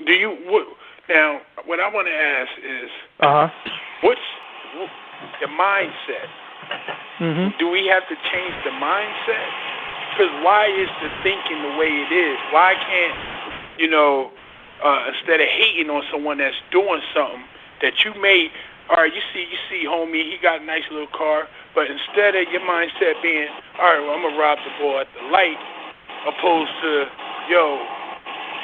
Do you now? What I want to ask is, what's the mindset? Mm-hmm. Do we have to change the mindset? Because why is the thinking the way it is? Why can't, instead of hating on someone that's doing something that you may, all right, you see, homie, he got a nice little car, but instead of your mindset being, all right, well, I'm going to rob the boy at the light, opposed to,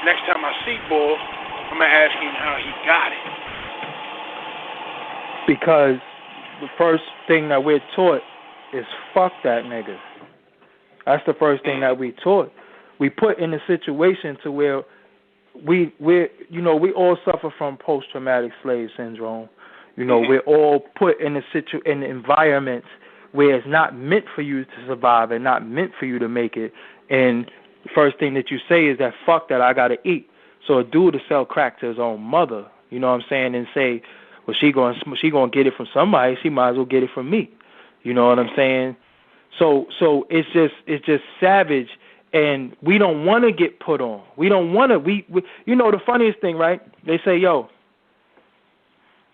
next time I see boy, I'm going to ask him how he got it. Because the first thing that we're taught is fuck that nigga. That's the first thing that we taught. We put in a situation to where we all suffer from post-traumatic slave syndrome. We're all put in in environments where it's not meant for you to survive and not meant for you to make it. And the first thing that you say is that fuck that, I gotta eat. So a dude to sell crack to his own mother, you know what I'm saying, and say, well, she gonna get it from somebody, she might as well get it from me. You know what I'm saying? So it's just savage, and we don't want to get put on. We don't want to. We the funniest thing, right? They say,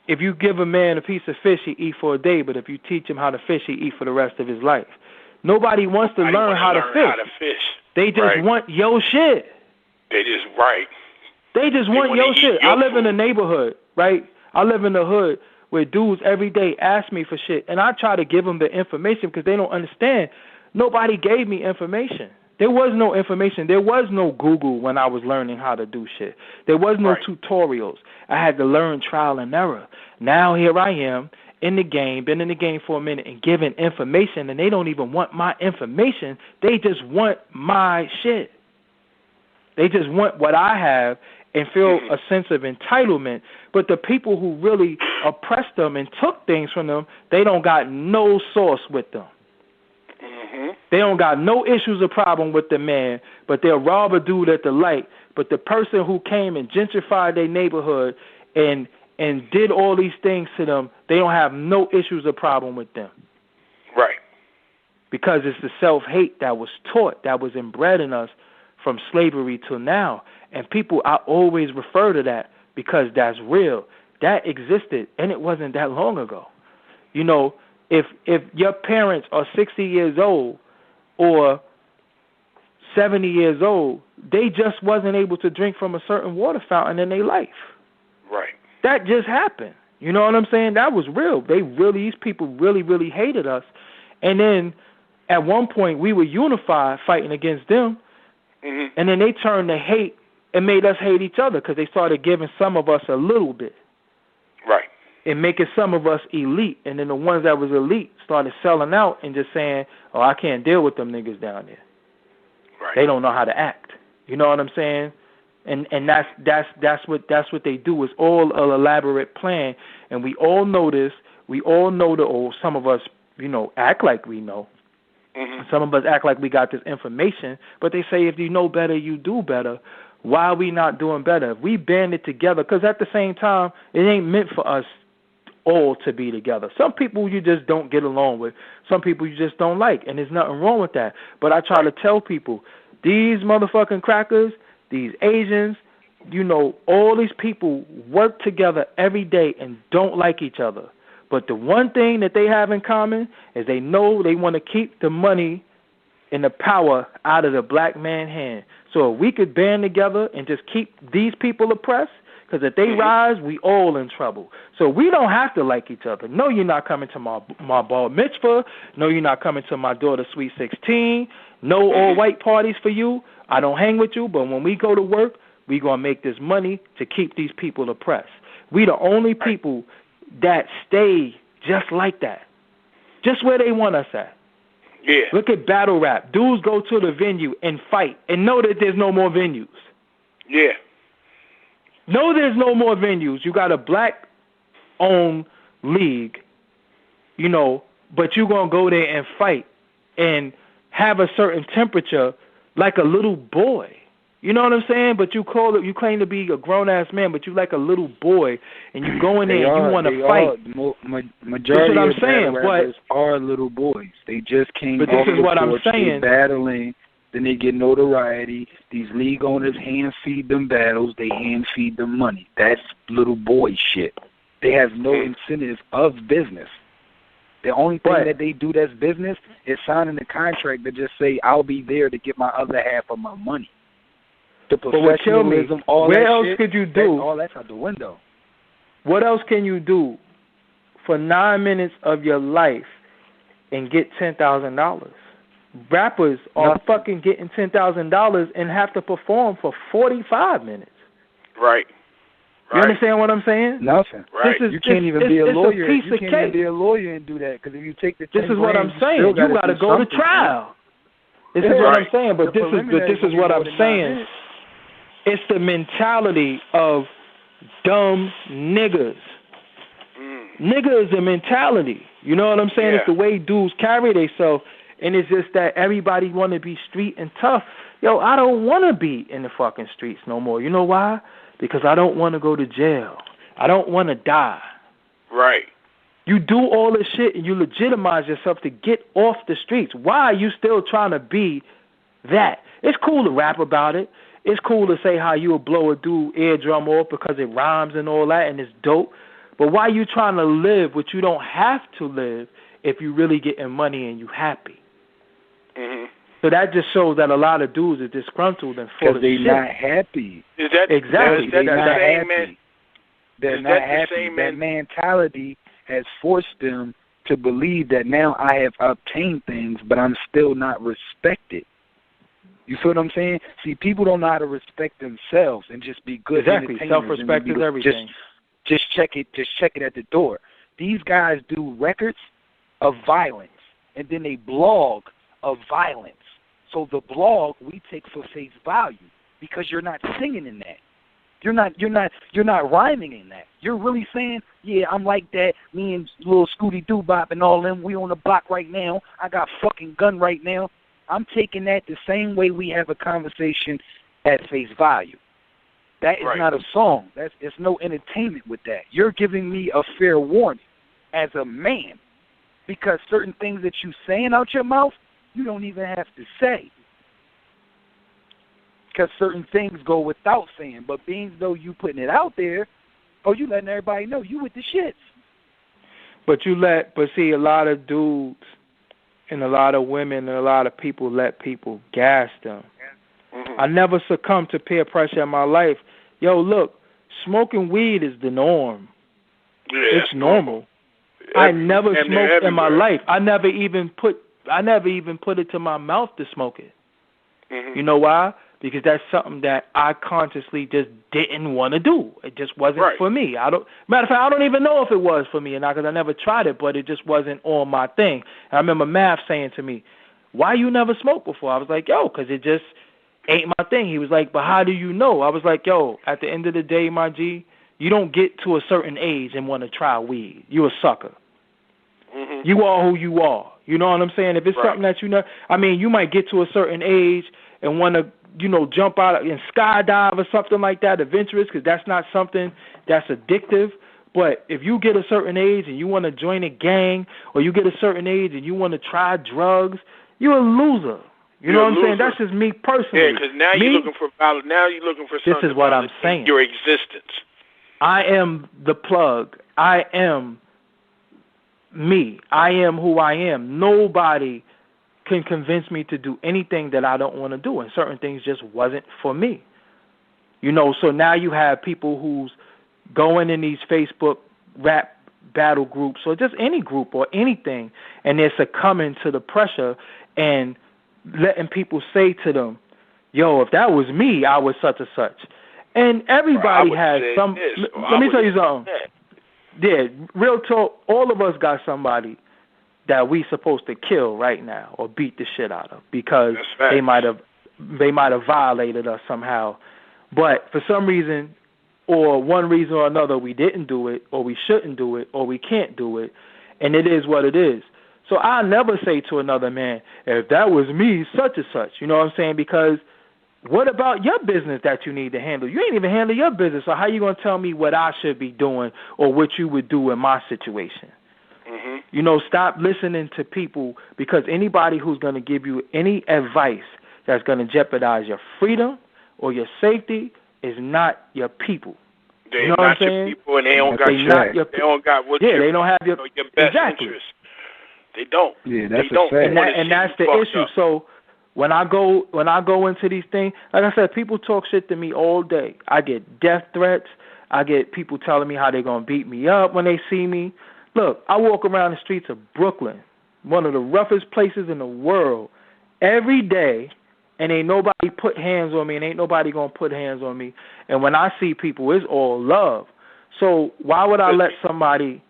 if you give a man a piece of fish, he eat for a day, but if you teach him how to fish, he eat for the rest of his life. Nobody wants to learn how to fish. They just want your shit. They just want your shit. I live in a neighborhood, right? I live in the hood where dudes every day ask me for shit, and I try to give them the information because they don't understand. Nobody gave me information. There was no information. There was no Google when I was learning how to do shit. There was no tutorials. I had to learn trial and error. Now here I am in the game, been in the game for a minute and giving information, and they don't even want my information. They just want my shit. They just want what I have and feel a sense of entitlement. But the people who really oppressed them and took things from them, they don't got no source with them. They don't got no issues or problem with the man, but they'll rob a dude at the light. But the person who came and gentrified their neighborhood and did all these things to them, they don't have no issues or problem with them. Right. Because it's the self-hate that was taught, that was inbred in us from slavery till now. And people, I always refer to that because that's real. That existed, and it wasn't that long ago. If your parents are 60 years old or 70 years old, they just wasn't able to drink from a certain water fountain in their life. Right. That just happened. You know what I'm saying? That was real. These people really, really hated us. And then at one point we were unified fighting against them. Mm-hmm. And then they turned to hate and made us hate each other because they started giving some of us a little bit. Right. And making some of us elite. And then the ones that was elite started selling out and just saying, oh, I can't deal with them niggas down there. Right. They don't know how to act. You know what I'm saying? And that's what they do. It's all an elaborate plan. And we all know this. We all know or some of us, act like we know. Mm-hmm. Some of us act like we got this information, but they say if you know better, you do better. Why are we not doing better? If we band it together, because at the same time, it ain't meant for us all to be together. Some people you just don't get along with. Some people you just don't like, and there's nothing wrong with that. But I try to tell people, these motherfucking crackers, these Asians, all these people work together every day and don't like each other. But the one thing that they have in common is they know they want to keep the money and the power out of the black man's hand. So if we could band together and just keep these people oppressed, because if they rise, we all in trouble. So we don't have to like each other. No, you're not coming to my bar mitzvah. No, you're not coming to my daughter's sweet 16. No all-white parties for you. I don't hang with you, but when we go to work, we going to make this money to keep these people oppressed. We the only people that stay just like that, just where they want us at. Yeah. Look at battle rap. Dudes go to the venue and fight and know that there's no more venues. Yeah. No, there's no more venues. You got a black-owned league, but you're going to go there and fight and have a certain temperature like a little boy. You know what I'm saying? But you claim to be a grown-ass man, but you like a little boy, and you go in there and you want to fight. Majority of battle rappers are little boys. They just came off the court, battling then they get notoriety. These league owners hand feed them battles. They hand feed them money. That's little boy shit. They have no incentive of business. The only thing that they do that's business is signing a contract that just say, I'll be there to get my other half of my money. The professionalism, all where that else shit, could you do? all that's out the window. What else can you do for 9 minutes of your life and get $10,000? Rappers are fucking getting $10,000 and have to perform for 45 minutes. Right. You understand what I'm saying? Nothing. Right. You can't even be a lawyer. You can't even be a lawyer and do that, because if you take the 10 this is what I'm saying. You got to go to trial. This is what I'm saying. But this is what I'm saying. It's the mentality of dumb niggas. Nigga is a mentality. You know what I'm saying? It's the way dudes carry themselves, and it's just that everybody want to be street and tough. Yo, I don't want to be in the fucking streets no more. You know why? Because I don't want to go to jail. I don't want to die. Right. You do all this shit and you legitimize yourself to get off the streets. Why are you still trying to be that? It's cool to rap about it. It's cool to say how you will blow a dude eardrum off because it rhymes and all that and it's dope. But why are you trying to live what you don't have to live if you really getting money and you happy? Mm-hmm. So that just shows that a lot of dudes are disgruntled and full of shit. Because they're not happy. Is that exactly? They're not happy. They're not happy. That mentality has forced them to believe that now I have obtained things, but I'm still not respected. You feel what I'm saying? See, people don't know how to respect themselves and just be good. Exactly. Self-respect is everything. Just check it. Just check it at the door. These guys do records of violence, and then they blog of violence. So the blog we take for face value because you're not singing in that. You're not rhyming in that. You're really saying, yeah, I'm like that. Me and little Scooty Doo Bop and all them. We on the block right now. I got fucking gun right now. I'm taking that the same way we have a conversation at face value. That is not a song. It's no entertainment with that. You're giving me a fair warning as a man, because certain things that you saying out your mouth, you don't even have to say. Because certain things go without saying. But being though you putting it out there, you letting everybody know you with the shits. But see, a lot of dudes and a lot of women and a lot of people let people gas them. Mm-hmm. I never succumbed to peer pressure in my life. Yo, look, smoking weed is the norm. Yeah, it's normal. I never smoked in my life. I never even put it to my mouth to smoke it. Mm-hmm. You know why? Because that's something that I consciously just didn't want to do. It just wasn't for me. Matter of fact, I don't even know if it was for me, because I never tried it, but it just wasn't on my thing. And I remember Mav saying to me, "Why you never smoked before?" I was like, "Yo, because it just ain't my thing." He was like, "But how do you know?" I was like, "Yo, at the end of the day, my G, you don't get to a certain age and want to try weed. You a sucker. Mm-hmm. You are who you are. You know what I'm saying? If it's something that you know, you might get to a certain age and want to, jump out and skydive or something like that, adventurous, because that's not something that's addictive. But if you get a certain age and you want to join a gang, or you get a certain age and you want to try drugs, you're a loser. You know what I'm saying? That's just me personally. Yeah, because now you're looking for something. This is what I'm saying. Your existence. I am the plug. I am me. I am who I am. Nobody can convince me to do anything that I don't want to do, and certain things just wasn't for me. So now you have people who's going in these Facebook rap battle groups or just any group or anything, and they're succumbing to the pressure and letting people say to them, "Yo, if that was me, I was such and such." And everybody has some. Let me tell you something. Yeah, real talk. All of us got somebody that we supposed to kill right now or beat the shit out of because they might have violated us somehow. But for some reason, or one reason or another, we didn't do it, or we shouldn't do it, or we can't do it, and it is what it is. So I never say to another man, "If that was me, such and such." You know what I'm saying? Because what about your business that you need to handle? You ain't even handle your business, so how you going to tell me what I should be doing or what you would do in my situation? Mm-hmm. Stop listening to people, because anybody who's going to give you any advice that's going to jeopardize your freedom or your safety is not your people. They're you know not what I'm your saying? people, and they don't got they don't got what they don't have your best interest. They don't. Yeah, that's they don't. a fact. And that's the issue. Up. So when I go into these things, like I said, people talk shit to me all day. I get death threats. I get people telling me how they're gonna beat me up when they see me. Look, I walk around the streets of Brooklyn, one of the roughest places in the world, every day, and ain't nobody put hands on me, and ain't nobody gonna put hands on me. And when I see people, it's all love. So why would I let somebody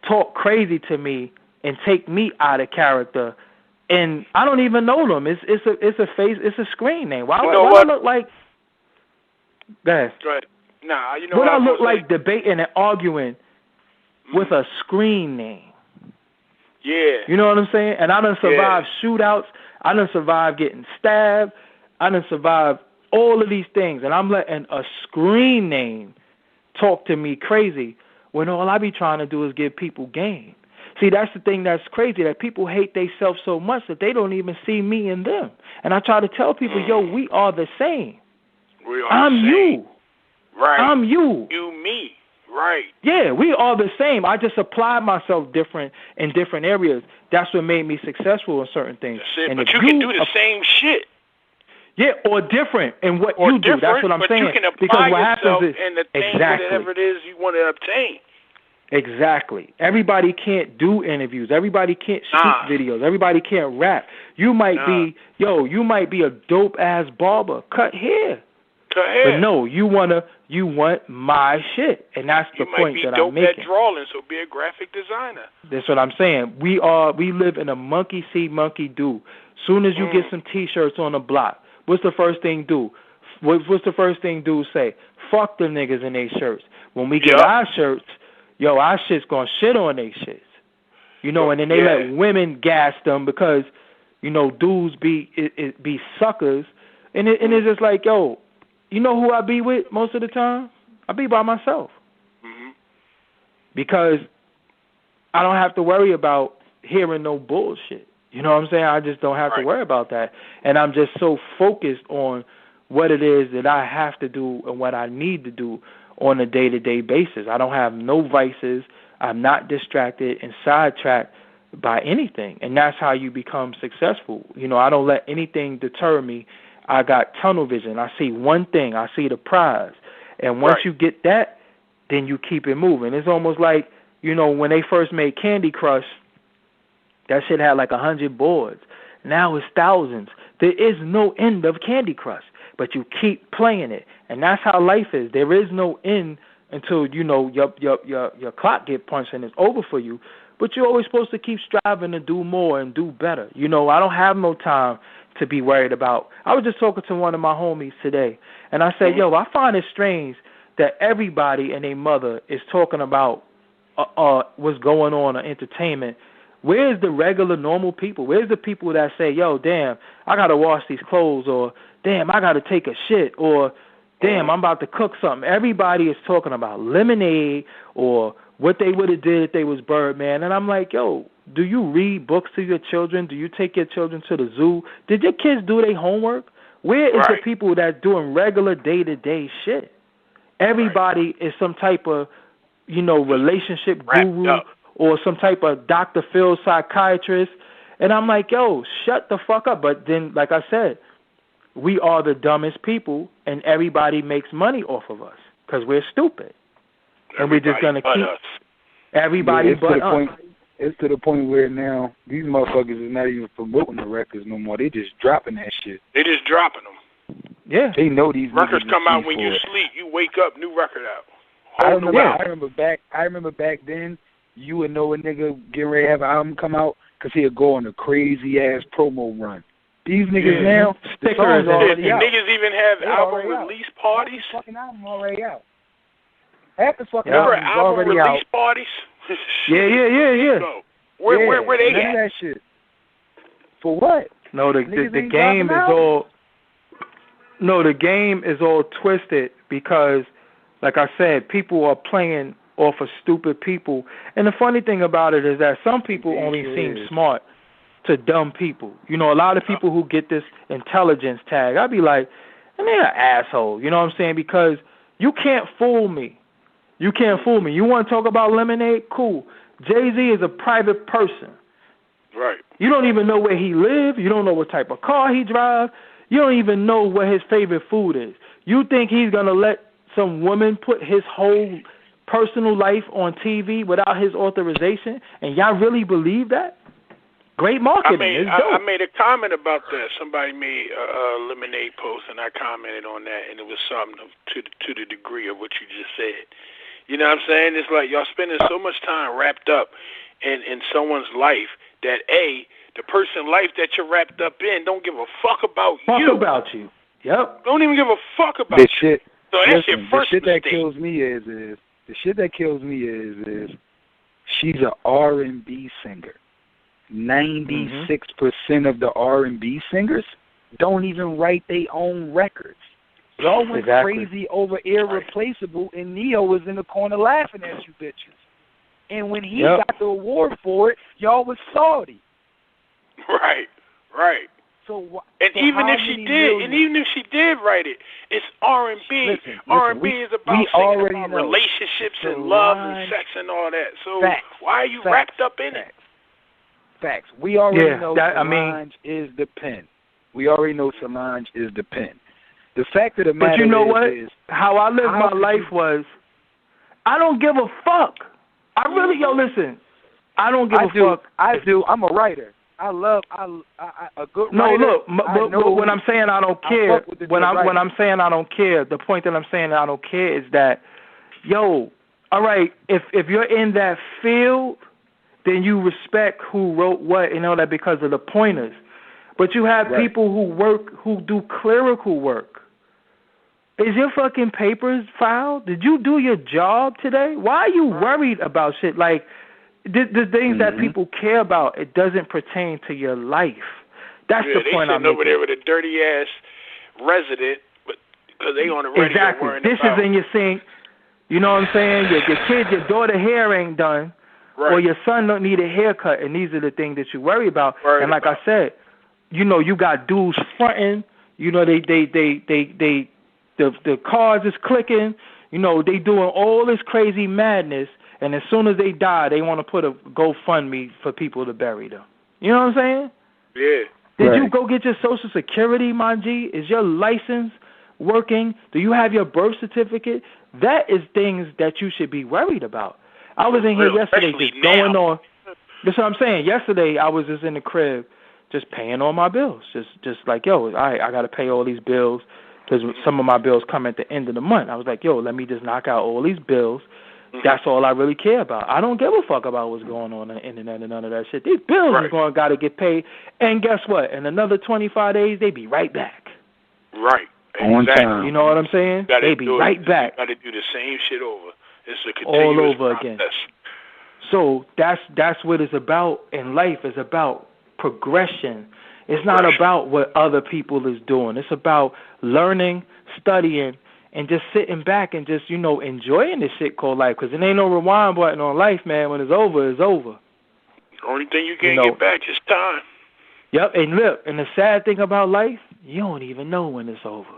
talk crazy to me and take me out of character? And I don't even know them. It's a face. It's a screen name. Why would I look like? Go ahead. Right. Nah, you know what I I look like debating and arguing with a screen name. Yeah. You know what I'm saying? And I done survived shootouts. I done survived getting stabbed. I done survived all of these things. And I'm letting a screen name talk to me crazy when all I be trying to do is give people game. See, that's the thing that's crazy, that people hate themselves so much that they don't even see me in them. And I try to tell people, yo, we are the same. I'm the same. you. Right. I'm you. You, me. Right. Yeah, we are the same. I just applied myself different in different areas. That's what made me successful in certain things. That's it. And but you can do the same shit. Yeah, or different in what or you do. That's what I'm saying. But you can apply because what yourself happens is, and attain whatever it is you want to obtain. Exactly. Everybody can't do interviews. Everybody can't shoot videos. Everybody can't rap. You might be, you might be a dope-ass barber. Cut hair. But no, you want my shit, and that's the point that I'm making. You might be dope at drawing, so be a graphic designer. That's what I'm saying. We live in a monkey see, monkey do. Soon as you get some T-shirts on the block, what's the first thing do? What's the first thing dudes say? Fuck the niggas in their shirts. When we get our shirts, our shit's gonna shit on they shits. And then they let women gas them because, dudes be suckers, and it's just like, you know who I be with most of the time? I be by myself. Mm-hmm. Because I don't have to worry about hearing no bullshit. You know what I'm saying? I just don't have to worry about that. And I'm just so focused on what it is that I have to do and what I need to do on a day-to-day basis. I don't have no vices. I'm not distracted and sidetracked by anything. And that's how you become successful. I don't let anything deter me. I got tunnel vision. I see one thing. I see the prize. And once you get that, then you keep it moving. It's almost like, when they first made Candy Crush, that shit had like 100 boards. Now it's thousands. There is no end of Candy Crush, but you keep playing it. And that's how life is. There is no end until, your clock get punched and it's over for you. But you're always supposed to keep striving to do more and do better. I don't have no time to be worried about. I was just talking to one of my homies today, and I said, I find it strange that everybody and their mother is talking about what's going on in entertainment. Where's the regular, normal people? Where's the people that say, damn, I got to wash these clothes, or damn, I got to take a shit, or damn, I'm about to cook something. Everybody is talking about lemonade or what they would have did if they was Birdman. And I'm like, do you read books to your children? Do you take your children to the zoo? Did your kids do their homework? Where is the people that's doing regular day-to-day shit? Everybody is some type of, relationship guru or some type of Dr. Phil psychiatrist. And I'm like, shut the fuck up. But then, like I said, we are the dumbest people, and everybody makes money off of us because we're stupid. And we're just going to keep everybody but us. It's to the point where now these motherfuckers is not even promoting the records no more. They just dropping that shit. They just dropping them. Yeah. They know these records come out when you sleep. You wake up, new record out. I remember back then, you would know a nigga getting ready to have an album come out because he'd go on a crazy ass promo run. These niggas now, stickers already out. Niggas even have album release parties. Fucking album already out. Half the fucking album already release out. Parties. Yeah. Where they at? That shit. For what? No, the game is all. No, the game is all twisted because, like I said, people are playing off of stupid people. And the funny thing about it is that some people only seem smart to dumb people. You know, a lot of people who get this intelligence tag, I'd be like, and they're an asshole. You know what I'm saying? Because you can't fool me. You can't fool me. You want to talk about lemonade? Cool. Jay-Z is a private person. Right. You don't even know where he lives. You don't know what type of car he drives. You don't even know what his favorite food is. You think he's going to let some woman put his whole personal life on TV without his authorization? And y'all really believe that? Great marketing. I made a comment about that. Somebody made a lemonade post, and I commented on that, and it was something to the degree of what you just said. You know what I'm saying? It's like y'all spending so much time wrapped up in someone's life that, A, the person's life that you're wrapped up in don't give a fuck about you. Fuck about you. Yep. Don't even give a fuck about you. So that's your first the shit mistake. That kills me is the shit that kills me is she's an R&B singer. 96% of the R&B singers don't even write their own records. Y'all went crazy over Irreplaceable, and Neo was in the corner laughing at you bitches. And when he got the award for it, y'all was salty. Right. So even if she did write it, it's R&B. R&B is about singing about relationships and love and sex and all that. So why are you wrapped up in it? Facts. We already know Solange is the pen. We already know Solange is the pen. The fact of the matter is... But you know what? How I lived my life was, I don't give a fuck. I really, listen, I don't give a fuck. I do. I'm a writer. I love a good writer. No, look, but when I'm saying I don't care, when I'm saying I don't care, the point that I'm saying I don't care is that, all right, if you're in that field, then you respect who wrote what and all that because of the pointers. But you have people who do clerical work. Is your fucking papers filed? Did you do your job today? Why are you worried about shit? Like, the things that people care about, it doesn't pertain to your life. That's the point I'm making. They sitting over there with a dirty-ass resident because they on the radio worrying this about... is in your sink. You know what I'm saying? Your daughter hair ain't done. Right. Or your son don't need a haircut, and these are the things that you worry about. I said, you got dudes fronting. The cars is clicking. They doing all this crazy madness, and as soon as they die, they want to put a GoFundMe for people to bury them. You know what I'm saying? Yeah. Did you go get your Social Security, my G? Is your license working? Do you have your birth certificate? That is things that you should be worried about. I was in here yesterday just going on. That's what I'm saying. Yesterday, I was just in the crib just paying all my bills. Just like, I got to pay all these bills because some of my bills come at the end of the month. I was like, let me just knock out all these bills. That's all I really care about. I don't give a fuck about what's going on the internet and none of that shit. These bills are got to get paid. And guess what? In another 25 days, they be right back. Right. Exactly. You know what I'm saying? They be right back. You got to do the same shit over. It's a continuous all over process. Again. So that's what it's about in life. It's about progression. It's not about what other people is doing. It's about learning, studying, and just sitting back and just, enjoying this shit called life. Because there ain't no rewind button on life, man. When it's over, it's over. The only thing you can't get back is time. Yep, and look, and the sad thing about life, you don't even know when it's over.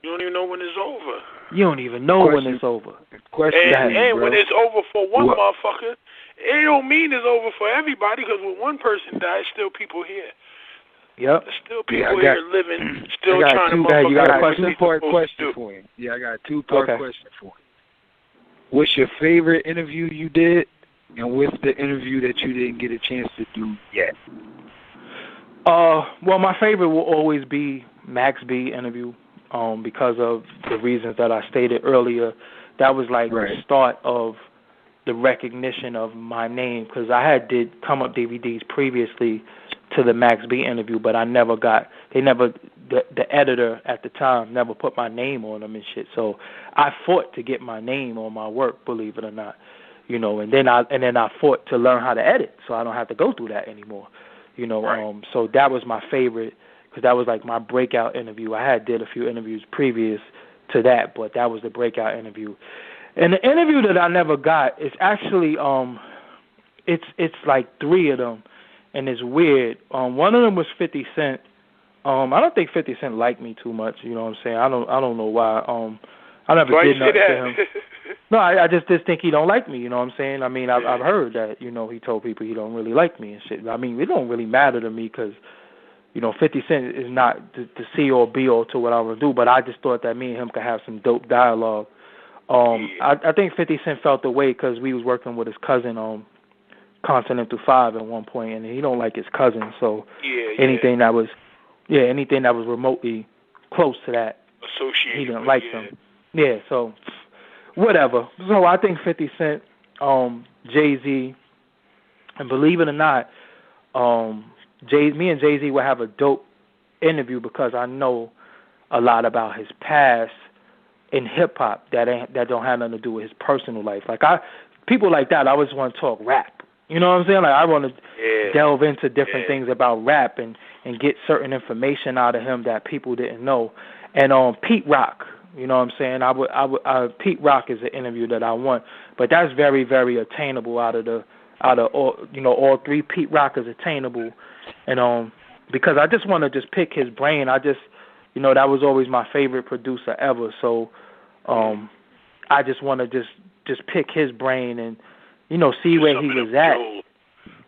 You don't even know when it's over. You don't even know when it's over. And when it's over for one motherfucker, it don't mean it's over for everybody because when one person dies, still people here. Yep. There's still people here living, still trying to motherfucker. You got a two-part question for you. Yeah, I got a two-part question for you. What's your favorite interview you did, and what's the interview that you didn't get a chance to do yet? Well, my favorite will always be Max B interview. Because of the reasons that I stated earlier. That was like the start of the recognition of my name, because I did come up DVDs previously to the Max B interview, but the editor at the time never put my name on them and shit. So I fought to get my name on my work, believe it or not, and then I fought to learn how to edit, so I don't have to go through that anymore, So that was my favorite. Because that was like my breakout interview. I did a few interviews previous to that, but that was the breakout interview. And the interview that I never got is actually it's like 3 of them, and it's weird. One of them was 50 Cent. I don't think 50 Cent liked me too much. You know what I'm saying? I don't know why. I never why did you say nothing that? to him. No, I just think he don't like me. You know what I'm saying? I mean, I've heard that. You know, he told people he don't really like me and shit. I mean, it don't really matter to me because, you know, 50 Cent is not the C or B or to what I would do. But I just thought that me and him could have some dope dialogue. I think 50 Cent felt the way because we was working with his cousin on Continental 5 at one point, and he don't like his cousin. So anything that was remotely close to that, associated, he didn't like them. Yeah, so whatever. So I think 50 Cent, Jay-Z, and believe it or not, me and Jay-Z will have a dope interview because I know a lot about his past in hip hop that don't have nothing to do with his personal life. Like people like that, I always want to talk rap. You know what I'm saying? Like I want to delve into different things about rap and get certain information out of him that people didn't know. And Pete Rock, you know what I'm saying? Pete Rock is an interview that I want, but that's very, very attainable out of all, you know, all three. Pete Rock is attainable, and because I just want to just pick his brain. You know, that was always my favorite producer ever. So I just want to just pick his brain and, you know, see where he was at.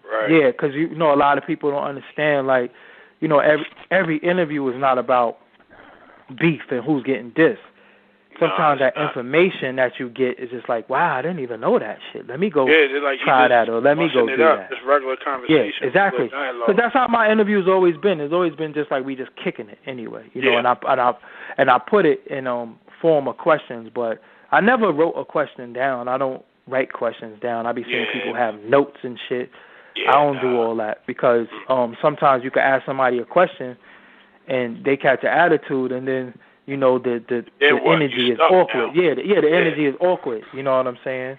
Right. Yeah, because, you know, a lot of people don't understand, like, you know, every interview is not about beef and who's getting dissed. Sometimes that information that you get is just like, wow, I didn't even know that shit. Let me go try that, or let me go do that. Just regular conversation. Yeah, exactly. Because that's how my interview's always been. It's always been just like we just kicking it anyway, you know. And I put it in form of questions, but I never wrote a question down. I don't write questions down. I be seeing people have notes and shit. I don't do all that because sometimes you can ask somebody a question and they catch an attitude, and then, you know, the energy is awkward. Now. The energy is awkward. You know what I'm saying?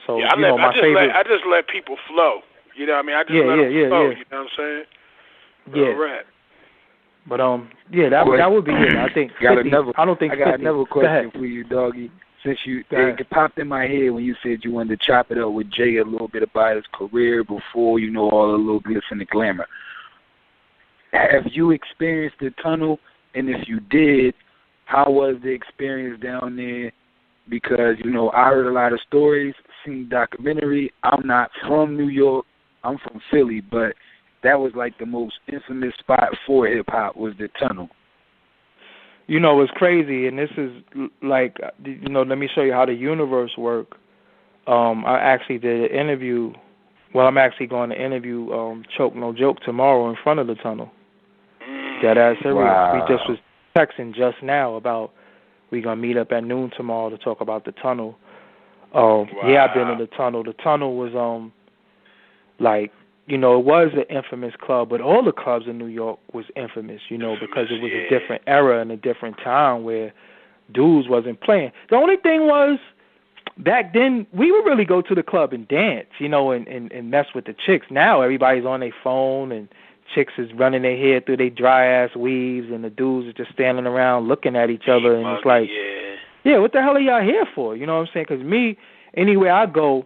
So I just let people flow. You know what I mean? I just let them flow. You know what I'm saying? Right. But that would be it. I think 50, I don't think 50. I got another question for you, Doggie. Since it popped in my head when you said you wanted to chop it up with Jay a little bit about his career before, you know, all the little glitz and the glamour. Have you experienced the tunnel? And if you did, how was the experience down there? Because, you know, I heard a lot of stories, seen documentary. I'm not from New York. I'm from Philly, but that was like the most infamous spot for hip-hop was the tunnel. You know, it's crazy, and this is like, you know, let me show you how the universe works. I actually did an interview. Well, I'm actually going to interview Choke No Joke tomorrow in front of the tunnel. Deadass serious. Wow. We just was texting just now about we gonna meet up at noon tomorrow to talk about the tunnel. Yeah, I've been in the tunnel. The tunnel was like, you know, it was an infamous club, but all the clubs in New York was infamous, you know, because it was a different era and a different time where dudes wasn't playing. The only thing was, back then, we would really go to the club and dance, you know, and mess with the chicks. Now everybody's on their phone and chicks is running their hair through their dry-ass weaves and the dudes are just standing around looking at each other, and it's like, yeah, what the hell are y'all here for? You know what I'm saying? Because me, anywhere I go,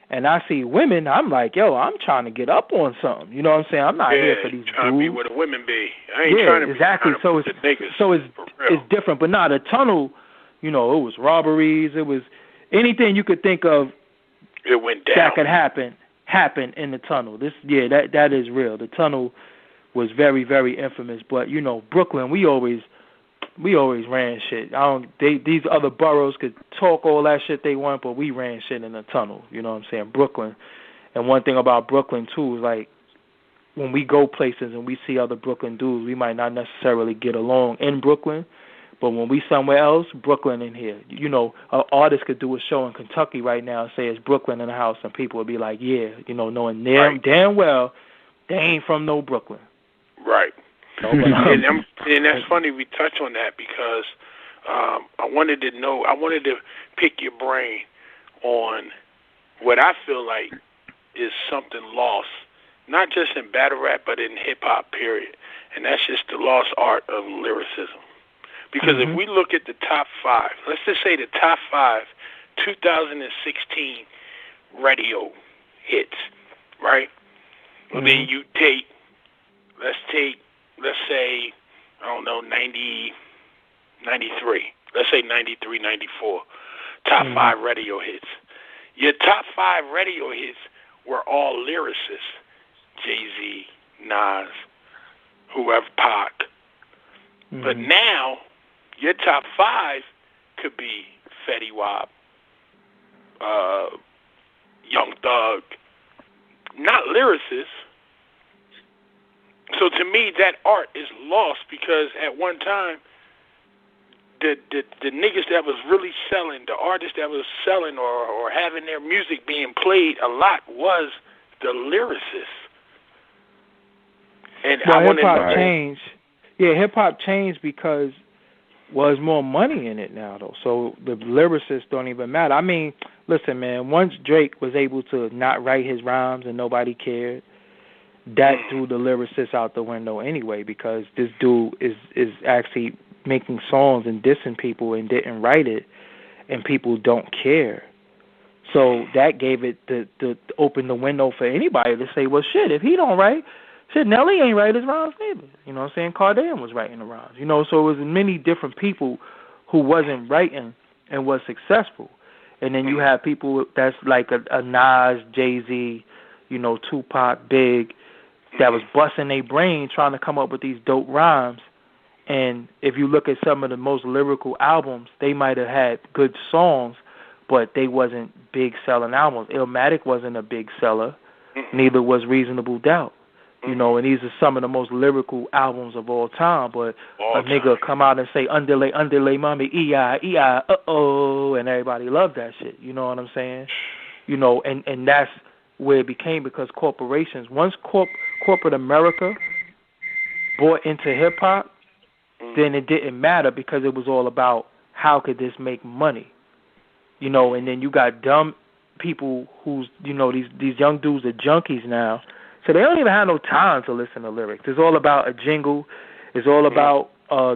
and I see women, I'm like, yo, I'm trying to get up on something. You know what I'm saying? I'm not here for these trying dudes. To be where the women be. I ain't trying to be exactly. So it's different. But the tunnel, you know, it was robberies. It was anything you could think of. It went down. That could happen in the tunnel. That is real. The tunnel was very, very infamous. But you know, Brooklyn, we always ran shit. These other boroughs could talk all that shit they want, but we ran shit in the tunnel. You know what I'm saying? Brooklyn. And one thing about Brooklyn too is like when we go places and we see other Brooklyn dudes, we might not necessarily get along in Brooklyn, but when we somewhere else, Brooklyn in here. You know, an artist could do a show in Kentucky right now and say it's Brooklyn in the house, and people would be like, yeah, you know, knowing damn well they ain't from no Brooklyn. Right. And that's funny we touch on that because I wanted to pick your brain on what I feel like is something lost, not just in battle rap, but in hip-hop, period. And that's just the lost art of lyricism. Because if we look at the top 5, let's just say the top 5 2016 radio hits, right? Well, then you take, let's say, I don't know, 93. Let's say 93, 94. Top 5 radio hits. Your top 5 radio hits were all lyricists. Jay-Z, Nas, whoever, Pac. But now, your top 5 could be Fetty Wap, Young Thug, not lyricists. So to me, that art is lost because at one time, the niggas that was really selling, the artists that was selling or having their music being played a lot was the lyricists. And well, I want to hip-hop changed. Yeah, hip-hop changed because there's more money in it now, though. So the lyricists don't even matter. I mean, listen, man, once Drake was able to not write his rhymes and nobody cared, that threw the lyricists out the window anyway, because this dude is actually making songs and dissing people and didn't write it, and people don't care. So that gave it the open the window for anybody to say, well, shit, if he don't write, shit, Nelly ain't write his rhymes neither. You know what I'm saying? Kardashian was writing the rhymes. You know, so it was many different people who wasn't writing and was successful. And then you have people that's like a Nas, Jay-Z, you know, Tupac, Big, that was busting their brain trying to come up with these dope rhymes. And if you look at some of the most lyrical albums, they might have had good songs, but they wasn't big selling albums. Illmatic wasn't a big seller. Neither was Reasonable Doubt. You know, and these are some of the most lyrical albums of all time. But a nigga come out and say, underlay, underlay, mommy, E-I, E-I, uh-oh, and everybody loved that shit. You know what I'm saying? You know, and that's where it became, because corporations, once corporate America bought into hip-hop, then it didn't matter, because it was all about how could this make money. You know, and then you got dumb people who's, you know, these young dudes are junkies now, so they don't even have no time to listen to lyrics. It's all about a jingle. It's all about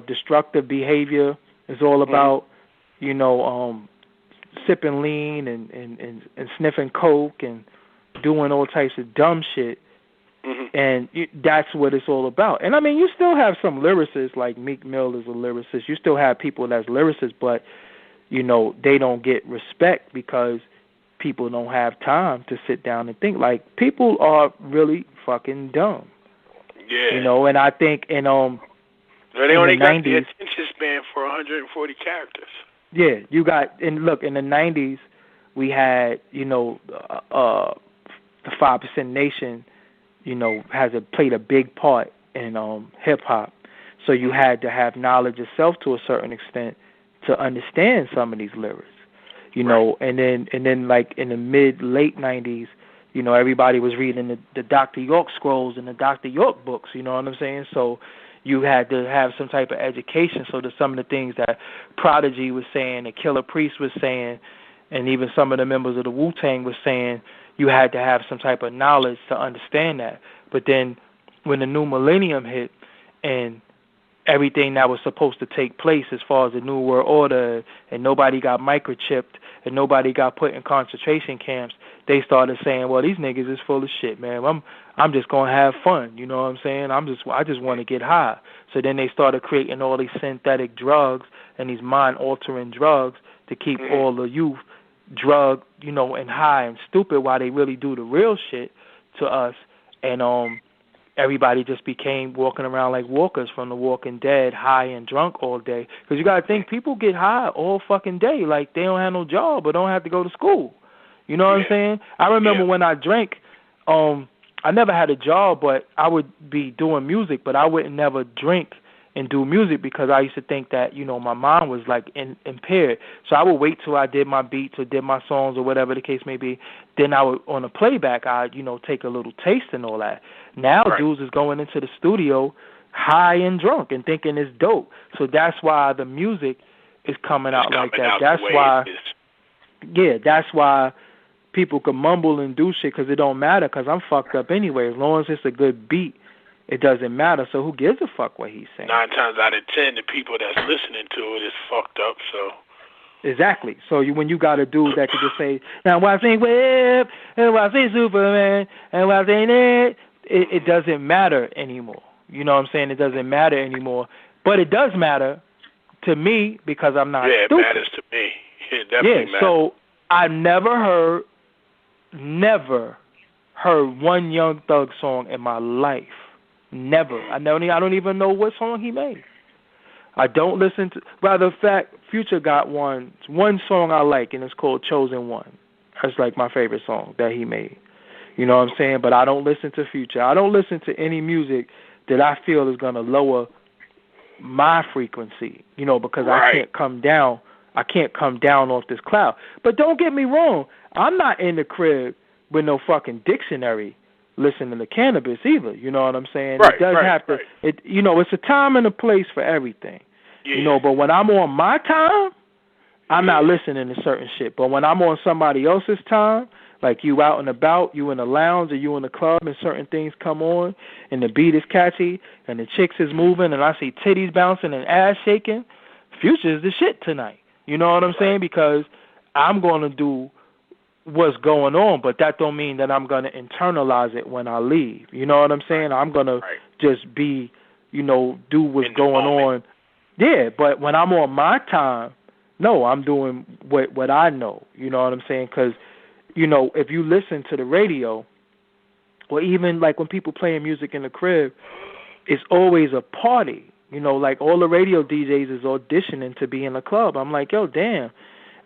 destructive behavior. It's all about, you know, sipping lean and sniffing coke and doing all types of dumb shit. And that's what it's all about. And I mean, you still have some lyricists, like Meek Mill is a lyricist. You still have people that's lyricists, but, you know, they don't get respect because people don't have time to sit down and think. Like, people are really fucking dumb. Yeah. You know, and I think they only got the attention span for 140 characters. Yeah, you got, and look, in the 90s, we had, you know, the 5% Nation, you know, played a big part in hip-hop. So you had to have knowledge yourself to a certain extent to understand some of these lyrics. You know, and then like in the late 90s, you know, everybody was reading the Dr. York scrolls and the Dr. York books, you know what I'm saying? So you had to have some type of education. So that some of the things that Prodigy was saying, and Killer Priest was saying, and even some of the members of the Wu-Tang was saying, you had to have some type of knowledge to understand that. But then when the new millennium hit and everything that was supposed to take place as far as the New World Order, and nobody got microchipped and nobody got put in concentration camps, they started saying, well, these niggas is full of shit, man. I'm just going to have fun, you know what I'm saying? I just want to get high. So then they started creating all these synthetic drugs and these mind-altering drugs to keep all the youth drugged, you know, and high and stupid while they really do the real shit to us. And everybody just became walking around like walkers from The Walking Dead, high and drunk all day. Because you got to think, people get high all fucking day. Like, they don't have no job or don't have to go to school. You know what I'm saying? I remember when I drank, I never had a job, but I would be doing music, but I wouldn't never drink and do music because I used to think that, you know, my mind was like impaired. So I would wait till I did my beats or did my songs or whatever the case may be. Then I would, on a playback, I'd, you know, take a little taste and all that. Now dudes is going into the studio high and drunk and thinking it's dope. So that's why the music is coming out like that. That's why, that's why people can mumble and do shit because it don't matter because I'm fucked up anyway. As long as it's a good beat, it doesn't matter. So who gives a fuck what he's saying? 9 times out of 10, the people that's listening to it is fucked up. So exactly. So when you got a dude that could just say, now when I sing Whip, and when I sing Superman, and when I sing it, it doesn't matter anymore. You know what I'm saying? It doesn't matter anymore. But it does matter to me because I'm not stupid. Yeah, it matters to me. It definitely matters. So I never heard one Young Thug song in my life. Never. I don't even know what song he made. I don't listen to. Matter of fact, Future got one song I like, and it's called Chosen One. That's like my favorite song that he made. You know what I'm saying? But I don't listen to Future. I don't listen to any music that I feel is going to lower my frequency, you know, because I can't come down. I can't come down off this cloud. But don't get me wrong. I'm not in the crib with no fucking dictionary listening to cannabis either. You know what I'm saying? It does have to. It, you know, it's a time and a place for everything. Yeah. You know, but when I'm on my time, I'm not listening to certain shit. But when I'm on somebody else's time, like you out and about, you in the lounge or you in the club and certain things come on and the beat is catchy and the chicks is moving and I see titties bouncing and ass shaking, Future is the shit tonight. You know what I'm saying? Because I'm going to do what's going on, but that don't mean that I'm going to internalize it when I leave. You know what I'm saying? I'm going to just be, you know, do what's going on. Yeah, but when I'm on my time, no, I'm doing what I know. You know what I'm saying? Because, you know, if you listen to the radio, or even like when people playing music in the crib, it's always a party. You know, like all the radio DJs is auditioning to be in the club. I'm like, yo, damn.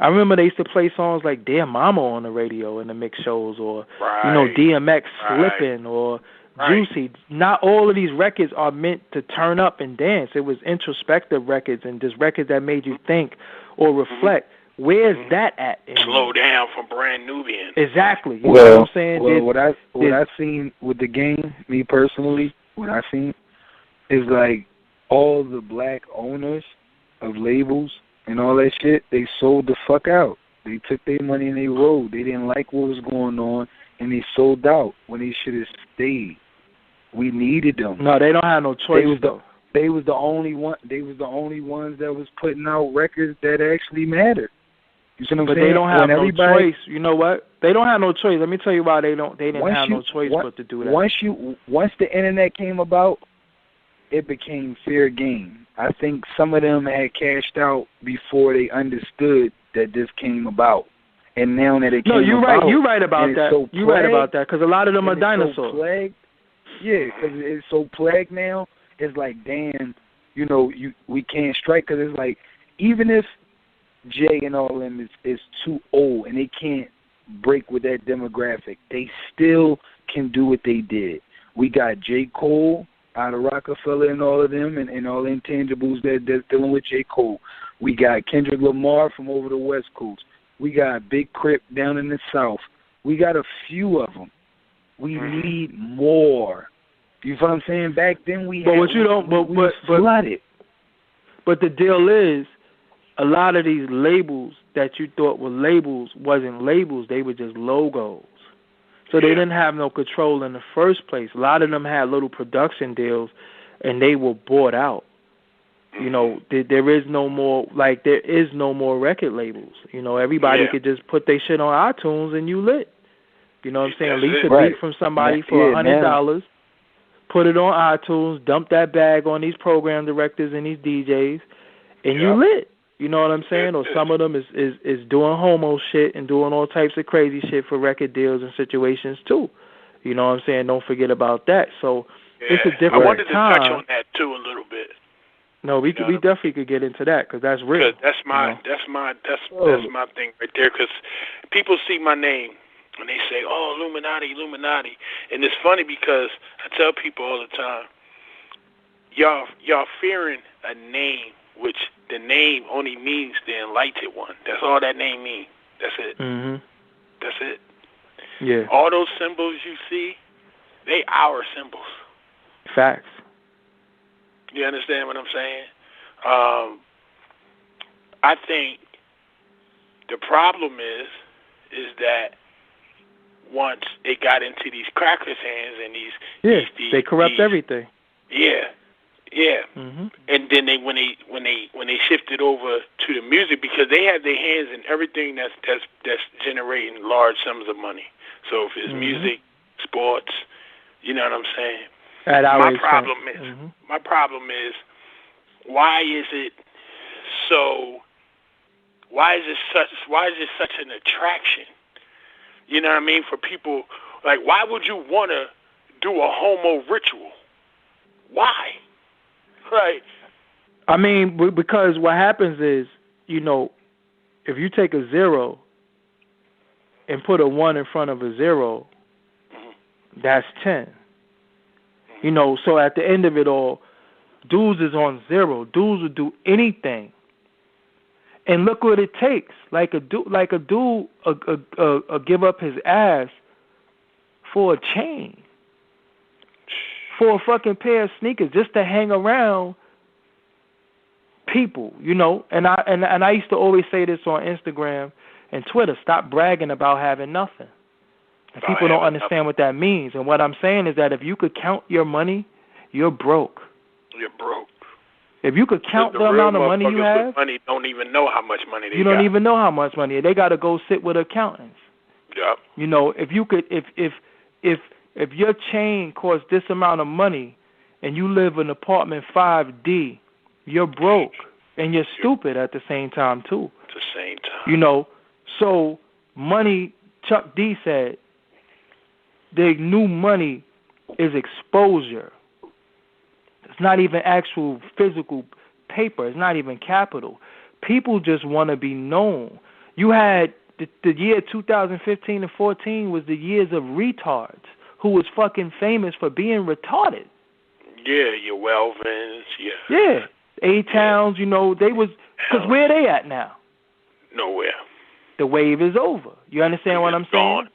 I remember they used to play songs like Dear Mama on the radio in the mix shows, or, you know, DMX Slippin' or Juicy. Not all of these records are meant to turn up and dance. It was introspective records and just records that made you think or reflect. Where's that at? Slow down from Brand Nubian. Exactly. You know what I'm saying? Well, what I seen with the game, me personally, what I seen is like all the black owners of labels and all that shit, they sold the fuck out. They took their money and they rolled. They didn't like what was going on and they sold out when they should have stayed. We needed them. No, they don't have no choice. They was the only one. They was the only ones that was putting out records that actually mattered. You see what I'm saying? But they don't have no choice. You know what? They don't have no choice. Let me tell you why they didn't have no choice but to do that. Once the internet came about, it became fair game. I think some of them had cashed out before they understood that this came about. And now that it came about, you're right about that. So you're right about that because a lot of them are dinosaurs. Because it's so plagued now. It's like, damn, you know, we can't strike because it's like, even if Jay and all of them is too old and they can't break with that demographic, they still can do what they did. We got J. Cole out of Rockefeller and all of them and all the intangibles that's dealing with J. Cole. We got Kendrick Lamar from over the West Coast. We got Big Crip down in the South. We got a few of them. We need more. You feel what I'm saying? Back then we flooded. But the deal is, a lot of these labels that you thought were labels wasn't labels. They were just logos. So they didn't have no control in the first place. A lot of them had little production deals, and they were bought out. You know, there is no more record labels. You know, everybody could just put their shit on iTunes and you lit. You know what I'm saying? Lease a beat from somebody for $100, put it on iTunes, dump that bag on these program directors and these DJs, and you lit. You know what I'm saying? Or some of them is doing homo shit and doing all types of crazy shit for record deals and situations too. You know what I'm saying? Don't forget about that. So it's a different time. I wanted to touch on that too a little bit. No, we definitely could get into that because that's real. That's my thing right there. Because people see my name and they say, "Oh, Illuminati," and it's funny because I tell people all the time, y'all fearing a name, which the name only means the enlightened one. That's all that name means. That's it. Mm-hmm. That's it. Yeah. All those symbols you see, they our symbols. Facts. You understand what I'm saying? I think the problem is that once it got into these crackers' hands and these they corrupt everything. Yeah. Mm-hmm. And then when they shifted over to the music, because they have their hands in everything that's generating large sums of money. So if it's music, sports, You know what I'm saying? At our My problem is, why is it such an attraction? You know what I mean? For people, like, why would you want to do a homo ritual? Why? Right. I mean, because what happens is, you know, if you take a 0 and put a 1 in front of a 0, that's 10. You know, so at the end of it all, dudes is on 0. Dudes will do anything. And look what it takes. Like a dude give up his ass for a chain, for a fucking pair of sneakers, just to hang around people, you know. And I used to always say this on Instagram and Twitter: stop bragging about having nothing. And people don't understand what that means. And what I'm saying is that if you could count your money, you're broke. You're broke. If you could count the amount of money you have, with money don't even know how much money they got. You don't even know how much money. They got to go sit with accountants. Yep. You know, if you could, if your chain costs this amount of money, and you live in apartment 5D, you're broke and you're stupid at the same time too. At the same time. You know, so money. Chuck D said, the new money is exposure. It's not even actual physical paper. It's not even capital. People just want to be known. You had the year 2015 and 14 was the years of retards who was fucking famous for being retarded. Yeah, your Welvins, yeah. Yeah, A-Towns, you know, they was, because where are they at now? Nowhere. The wave is over. You understand what I'm saying?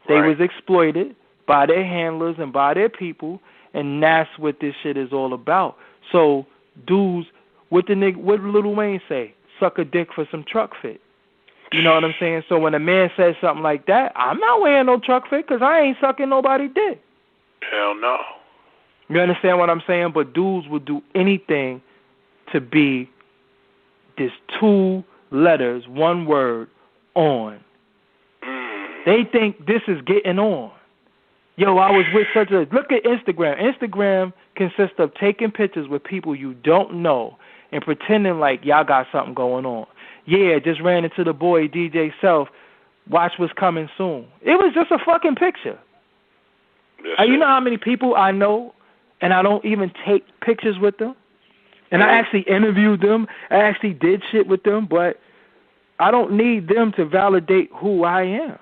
They was exploited by their handlers and by their people, and that's what this shit is all about. So, dudes, what did Lil Wayne say? Suck a dick for some truck fit. You know what I'm saying? So when a man says something like that, I'm not wearing no truck fit because I ain't sucking nobody's dick. Hell no. You understand what I'm saying? But dudes would do anything to be this 2 letters, 1 word, on. They think this is getting on. Yo, I was with such a... Look at Instagram. Instagram consists of taking pictures with people you don't know and pretending like y'all got something going on. Yeah, just ran into the boy DJ Self. Watch what's coming soon. It was just a fucking picture. You know how many people I know and I don't even take pictures with them? And I actually interviewed them. I actually did shit with them, but I don't need them to validate who I am.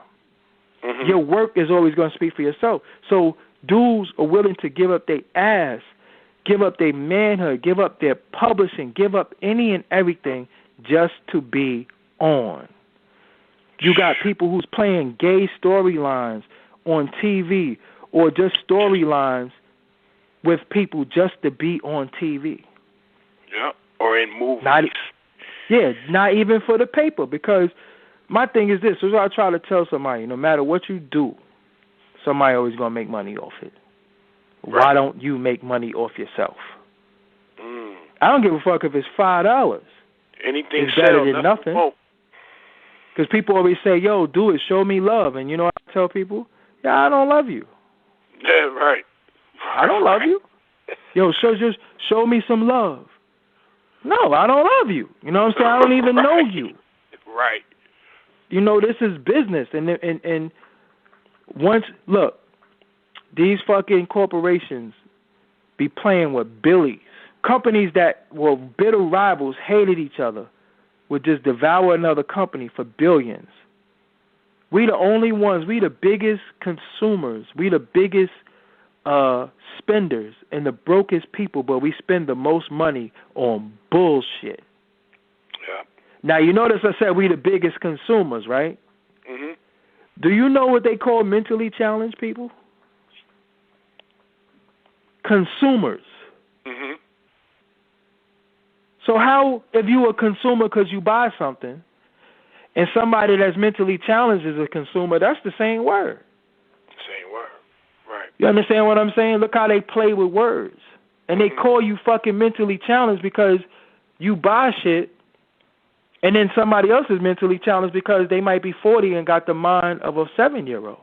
Mm-hmm. Your work is always going to speak for yourself. So dudes are willing to give up their ass, give up their manhood, give up their publishing, give up any and everything just to be on. You got people who's playing gay storylines on TV or just storylines with people just to be on TV. Yeah, or in movies. Not even for the paper, because my thing is this. This is what I try to tell somebody. No matter what you do, somebody always going to make money off it. Right. Why don't you make money off yourself? I don't give a fuck if it's $5. Anything it's better than nothing. Because people always say, yo, do it, show me love. And you know what I tell people? Yeah, I don't love you. Yeah, right. I don't love you. Yo, just show me some love. No, I don't love you. You know what I'm saying? I don't even know you. Right. You know, this is business. And once, look, these fucking corporations be playing with billies. Companies that were bitter rivals, hated each other, would just devour another company for billions. We the only ones, we the biggest consumers, we the biggest spenders and the brokest people, but we spend the most money on bullshit. Yeah. Now, you notice I said we the biggest consumers, right? Mm-hmm. Do you know what they call mentally challenged people? Consumers. Mm-hmm. So how, if you a consumer because you buy something, and somebody that's mentally challenged is a consumer, that's the same word. Same word. Right. You understand what I'm saying? Look how they play with words. And they call you fucking mentally challenged because you buy shit, and then somebody else is mentally challenged because they might be 40 and got the mind of a 7-year-old.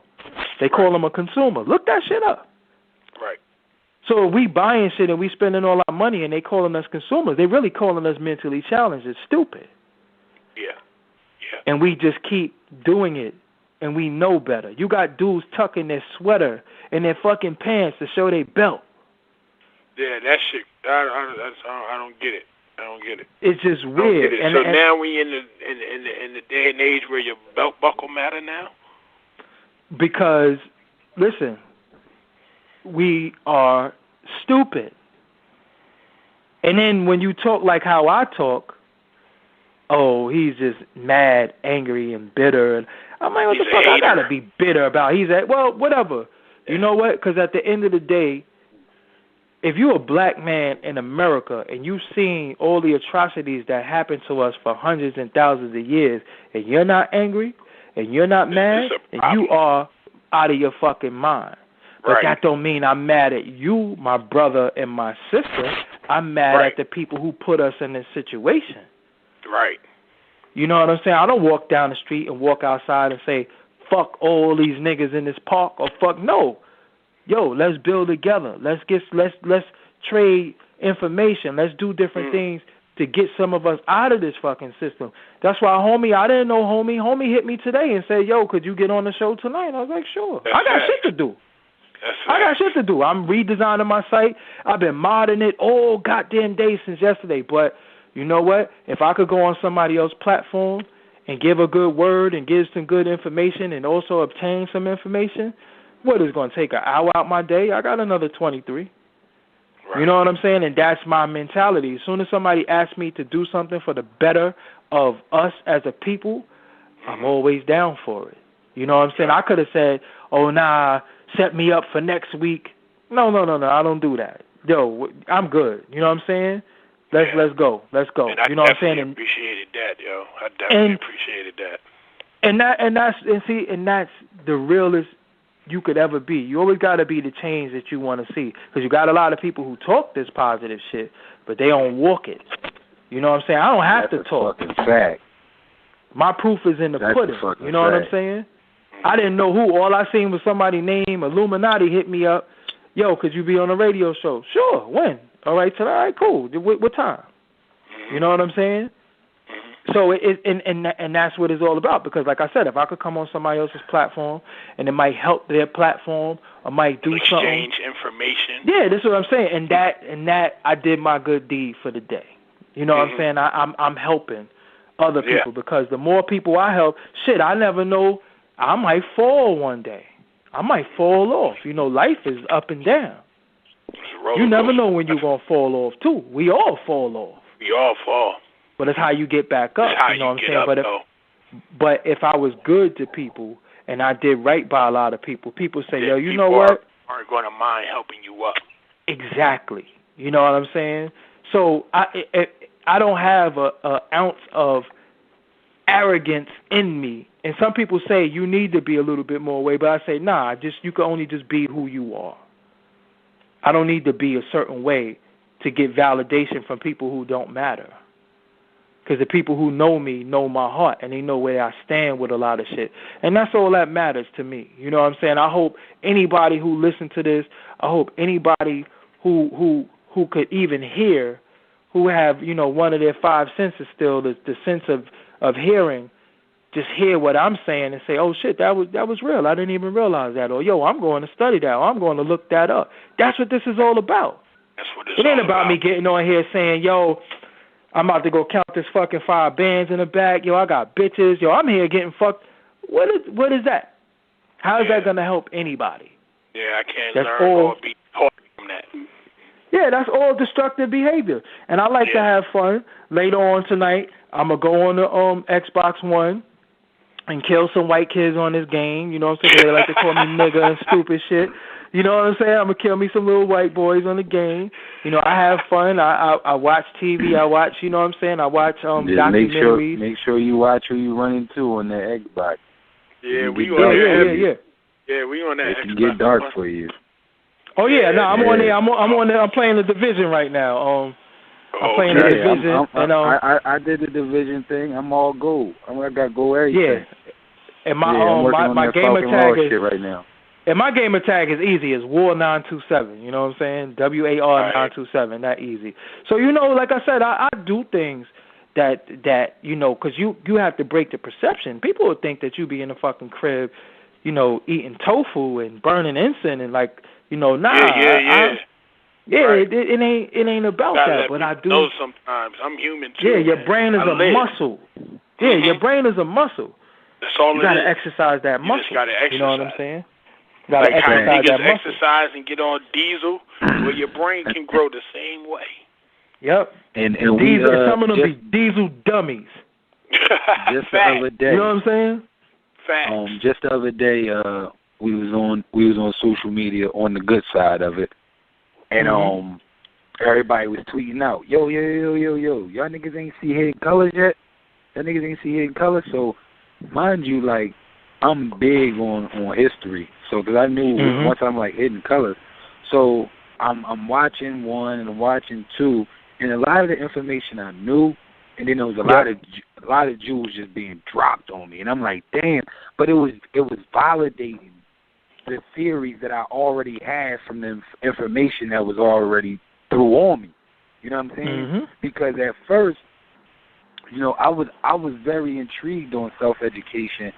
They call them a consumer. Look that shit up. So if we buying shit and we spending all our money and they calling us consumers, they really calling us mentally challenged. It's stupid. Yeah. Yeah. And we just keep doing it, and we know better. You got dudes tucking their sweater in their fucking pants to show their belt. Yeah, that shit. I don't get it. I don't get it. It's just weird. And now we in the day and age where your belt buckle matter now. Because listen, we are stupid. And then when you talk like how I talk, oh, he's just mad, angry, and bitter. And I'm like, what the fuck I gotta be bitter about? Well, whatever. You know what? Because at the end of the day, if you're a black man in America and you've seen all the atrocities that happen to us for hundreds and thousands of years, and you're not angry and you're not mad, and you are out of your fucking mind. But that don't mean I'm mad at you, my brother, and my sister. I'm mad at the people who put us in this situation. Right. You know what I'm saying? I don't walk down the street and walk outside and say, fuck all these niggas in this park, or fuck no. Yo, let's build together. Let's trade information. Let's do different things to get some of us out of this fucking system. That's why, I didn't know homie hit me today and said, yo, could you get on the show tonight? I was like, sure. I got shit to do. I got shit to do. I'm redesigning my site. I've been modding it all goddamn day since yesterday. But you know what? If I could go on somebody else's platform and give a good word and give some good information and also obtain some information, what is going to take an hour out my day? I got another 23. Right. You know what I'm saying? And that's my mentality. As soon as somebody asks me to do something for the better of us as a people, I'm always down for it. You know what I'm saying? I could have said, oh, nah, set me up for next week. No, I don't do that. Yo, I'm good. You know what I'm saying? Let's go. And you know what I'm saying? I appreciated that, yo. I definitely appreciated that. And that's the realest you could ever be. You always got to be the change that you want to see, because you got a lot of people who talk this positive shit, but they don't walk it. You know what I'm saying? I don't have to talk. That's a fucking fact. My proof is in the pudding. You know what I'm saying? I didn't know who. All I seen was somebody named Illuminati hit me up. Yo, could you be on a radio show? Sure. When? All right, tonight. All right, cool. What time? You know what I'm saying? So and that's what it's all about, because like I said, if I could come on somebody else's platform and it might help their platform or might do something. Exchange information. Yeah, that's what I'm saying. And that I did my good deed for the day. You know what I'm saying? I'm helping other people, because the more people I help, shit, I never know, I might fall one day. I might fall off. You know, life is up and down. You never know when you're going to fall off, too. We all fall off. We all fall. But it's how you get back up. It's how you know you what I'm saying? But if I was good to people and I did right by a lot of people, people say, yo, you know what? Aren't going to mind helping you up. Exactly. You know what I'm saying? So I don't have an ounce of arrogance in me. And some people say you need to be a little bit more away, but I say, nah, you can only just be who you are. I don't need to be a certain way to get validation from people who don't matter. Because the people who know me know my heart, and they know where I stand with a lot of shit. And that's all that matters to me. You know what I'm saying? I hope anybody who listens to this, I hope anybody who could even hear, who have, you know, one of their five senses still, the sense of hearing, just hear what I'm saying and say, oh, shit, that was real. I didn't even realize that. Or, yo, I'm going to study that. Or I'm going to look that up. That's what this is all about. That's what it's all about. It ain't about me getting on here saying, yo, I'm about to go count this fucking 5 bands in the back. Yo, I got bitches. Yo, I'm here getting fucked. What is that? How is that going to help anybody? Yeah, I can't learn or be taught from that. Yeah, that's all destructive behavior. And I like to have fun. Later on tonight, I'm going to go on the Xbox One and kill some white kids on this game. You know what I'm saying? They like to call me nigga and stupid shit. You know what I'm saying? I'm going to kill me some little white boys on the game. You know, I have fun. I watch TV. I watch, you know what I'm saying? I watch documentaries. Make sure you watch who you run into on the Xbox. Yeah, we on that. Yeah, we on that It Xbox. can get dark for you. Oh, yeah. No, I'm on there. I'm on there. I'm playing the Division right now. I'm playing the Division. I did the Division thing. I'm all gold. I got gold everything. Yeah. And my gamer tag is shit right now. And my gamer tag is easy. It's War927. You know what I'm saying? WAR927. That easy. So, like I said, I do things that because you have to break the perception. People would think that you be in the fucking crib, eating tofu and burning incense and nah. Right. It ain't about that. But I do know sometimes I'm human too. Yeah, your brain is a muscle. Yeah, your brain is a muscle. That's all you gotta exercise that muscle. You just gotta exercise. You know what I'm saying? You gotta like exercise how niggas that muscle. exercise and get on diesel, where your brain can grow the same way. Yep. And some of them be diesel dummies. Just the other day. You know what I'm saying? Facts. Just the other day, we was on social media on the good side of it, and everybody was tweeting out, yo, y'all niggas ain't see Hidden Colors yet. Y'all niggas ain't see Hidden Colors. So, mind you, like, I'm big on history. So, because I knew once I'm like Hidden Colors. So, I'm watching one and I'm watching two, and a lot of the information I knew, and then there was a lot of jewels just being dropped on me, and I'm like, damn. But it was validating the theories that I already had from the information that was already threw on me. You know what I'm saying? Because at first, I was very intrigued on self-education,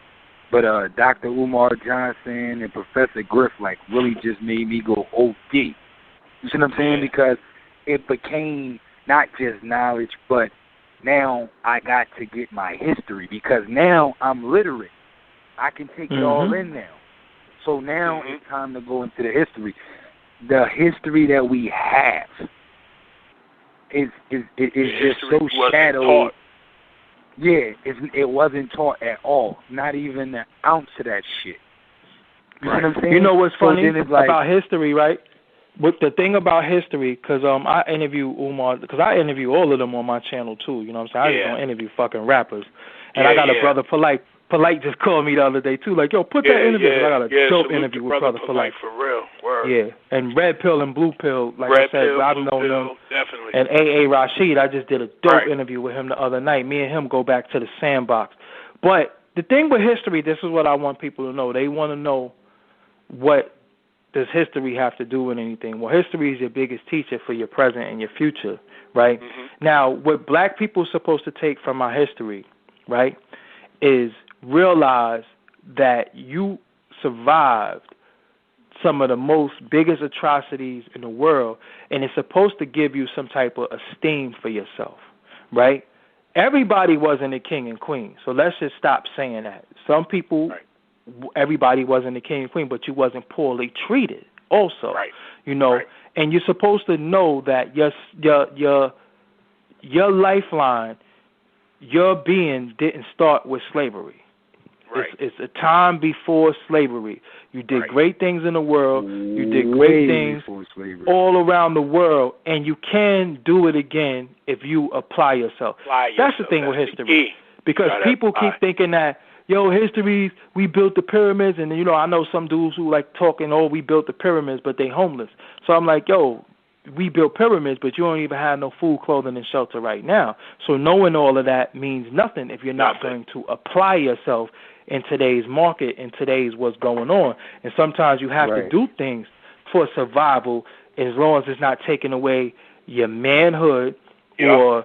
but Dr. Umar Johnson and Professor Griff really just made me go OD. You see what I'm saying? Because it became not just knowledge, but now I got to get my history, because now I'm literate. I can take it all in now. So now it's time to go into the history. The history that we have is just so shadowy. Yeah, it wasn't taught at all. Not even an ounce of that shit. You know what I'm saying? You know what's funny about history, right? With the thing about history, because I interview Umar, because I interview all of them on my channel too. You know what I'm saying? I just don't interview fucking rappers. And I got a brother, Polite just called me the other day too, like, yo, put that interview. I got a dope interview with Brother Polite. For real. Word. Yeah, and Red Pill and Blue Pill, like Red I said, Pill, I've Blue known Pill, them. Definitely. And A.A. Rashid, I just did a dope interview with him the other night. Me and him go back to the sandbox. But the thing with history, this is what I want people to know. They want to know, what does history have to do with anything? Well, history is your biggest teacher for your present and your future, right? Now, what black people are supposed to take from our history, right, is realize that you survived some of the most biggest atrocities in the world, and it's supposed to give you some type of esteem for yourself, right? Everybody wasn't a king and queen, so let's just stop saying that. Some people, everybody wasn't a king and queen, but you wasn't poorly treated also, and you're supposed to know that your lifeline, your being didn't start with slavery. It's a time before slavery. You did great things in the world. You did great things all around the world, and you can do it again if you apply yourself. That's the thing with history. Because people keep thinking that, history, we built the pyramids, and, I know some dudes who like talking, we built the pyramids, but they homeless. So I'm like, we built pyramids, but you don't even have no food, clothing, and shelter right now. So knowing all of that means nothing if you're not going to apply yourself in today's market, in today's what's going on. And sometimes you have to do things for survival, as long as it's not taking away your manhood or,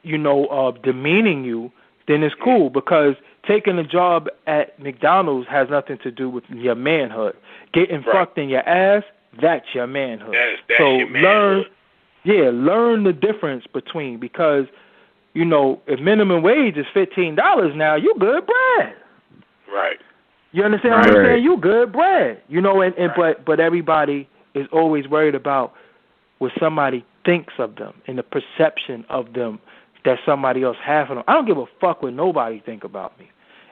demeaning you, then it's cool, because taking a job at McDonald's has nothing to do with your manhood. Getting fucked in your ass, that's your manhood. That's your manhood. Learn the difference between, because, if minimum wage is $15 now, you good bread. Right. You understand what I'm saying? You good bread. But everybody is always worried about what somebody thinks of them and the perception of them that somebody else has of them. I don't give a fuck what nobody think about me.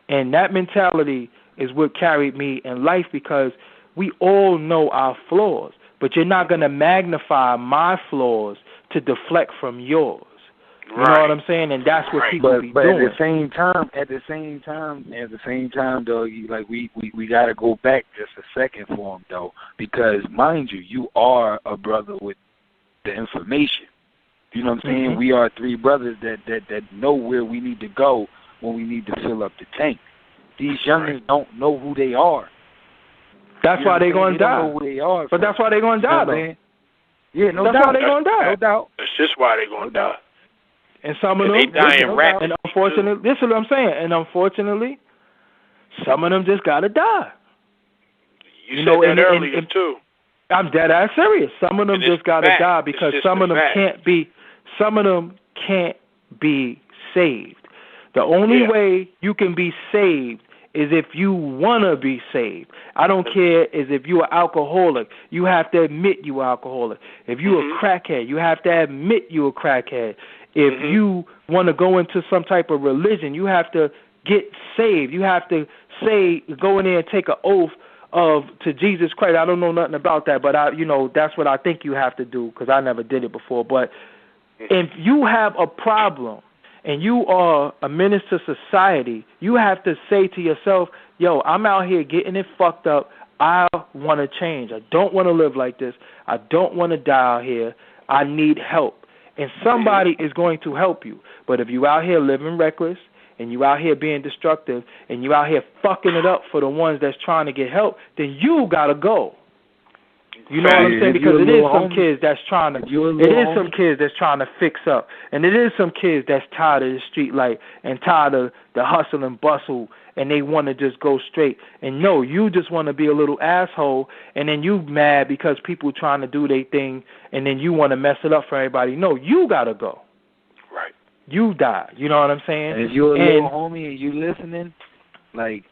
And that mentality is what carried me in life, because we all know our flaws, but you're not going to magnify my flaws to deflect from yours. You know what I'm saying? And that's what people be doing. But at the same time, though, we got to go back just a second for him, though, because mind you, you are a brother with the information. You know what I'm saying? We are three brothers that know where we need to go when we need to fill up the tank. These youngins don't know who they are. That's why they're going to die. Don't know where they are but that's why they're going to die, though. Yeah, no that's doubt. why they're going to die. No doubt. That's just why they're going to die. And some of them, they dying rapidly. And unfortunately, this is what I'm saying. And unfortunately, some of them just got to die. You said that earlier, too. I'm dead ass serious. Some of them just got to die because some of them can't be saved. The only way you can be saved is if you want to be saved. I don't care if you're an alcoholic. You have to admit you're alcoholic. If you're a crackhead, you have to admit you're a crackhead. If you want to go into some type of religion, you have to get saved. You have to go in there and take an oath to Jesus Christ. I don't know nothing about that, but that's what I think you have to do because I never did it before. But if you have a problem and you are a menace to society, you have to say to yourself, yo, I'm out here getting it fucked up. I want to change. I don't want to live like this. I don't want to die out here. I need help. And somebody is going to help you. But if you out here living reckless and you out here being destructive and you out here fucking it up for the ones that's trying to get help, then you got to go. You know what I'm saying? Because it is some kids that's trying to fix up. And it is some kids that's tired of the street life and tired of the hustle and bustle and they want to just go straight. And no, you just want to be a little asshole and then you mad because people trying to do their thing and then you want to mess it up for everybody. No, you got to go. Right. You die. You know what I'm saying? And if you're a little homie and you listening, like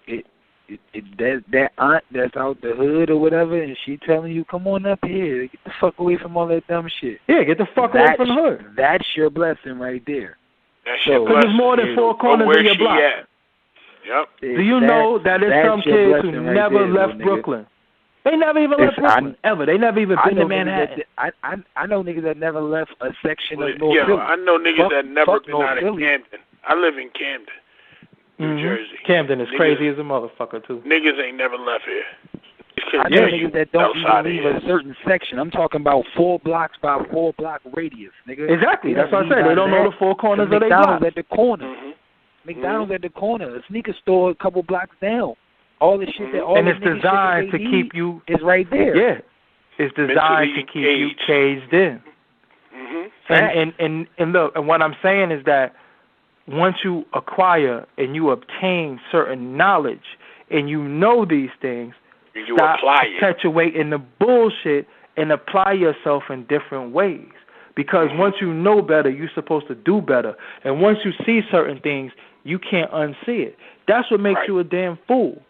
that aunt that's out the hood or whatever, and she telling you, come on up here, get the fuck away from all that dumb shit. Yeah, get the fuck away from the hood. That's your blessing right there. That's your blessing. Because there's more than four corners in your block. Yep. Do you know that there's some kids who never left Brooklyn? They never even left Brooklyn, ever. They never even been to Manhattan. I know niggas that never left a section of North Philly. I know niggas that never been out of Camden. I live in Camden, New Jersey. Camden is crazy as a motherfucker, too. Niggas ain't never left here. I know niggas that don't even leave a certain section. I'm talking about 4 blocks by 4 block radius, nigga. Exactly. That's what I said. They don't know the 4 corners of their block. McDonald's at the corner. McDonald's at the corner. A sneaker store a couple blocks down. All the shit that all and the it's designed to keep you is right there. Yeah, it's designed to keep you caged in. And look, and what I'm saying is that once you acquire and you obtain certain knowledge and you know these things, you stop apply perpetuating the bullshit and apply yourself in different ways. Because once you know better, you're supposed to do better. And once you see certain things, you can't unsee it. That's what makes you a damn fool.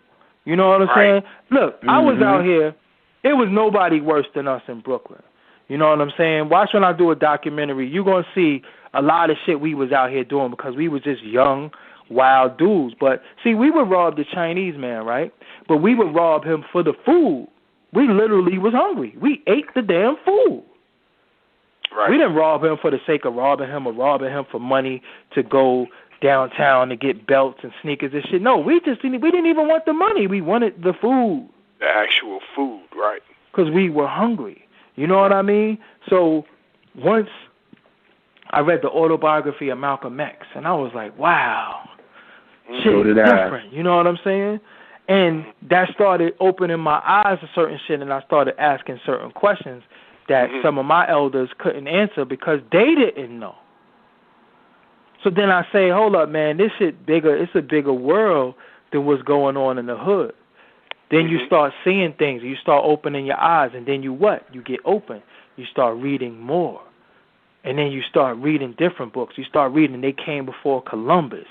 You know what I'm saying? Look, I was out here. It was nobody worse than us in Brooklyn. You know what I'm saying? Watch when I do a documentary. You're going to see a lot of shit we was out here doing because we was just young, wild dudes. But, see, we would rob the Chinese man, right? But we would rob him for the food. We literally was hungry. We ate the damn food. Right. We didn't rob him for the sake of robbing him or robbing him for money to go downtown to get belts and sneakers and shit. No, we didn't even want the money. We wanted the food. The actual food, right. Because we were hungry. You know what I mean? So once I read the autobiography of Malcolm X, and I was like, wow, shit is different. You know what I'm saying? And that started opening my eyes to certain shit, and I started asking certain questions that some of my elders couldn't answer because they didn't know. So then I say, hold up, man, this shit bigger. It's a bigger world than what's going on in the hood. Then you start seeing things. You start opening your eyes, and then you what? You get open. You start reading more. And then you start reading different books. You start reading They Came Before Columbus,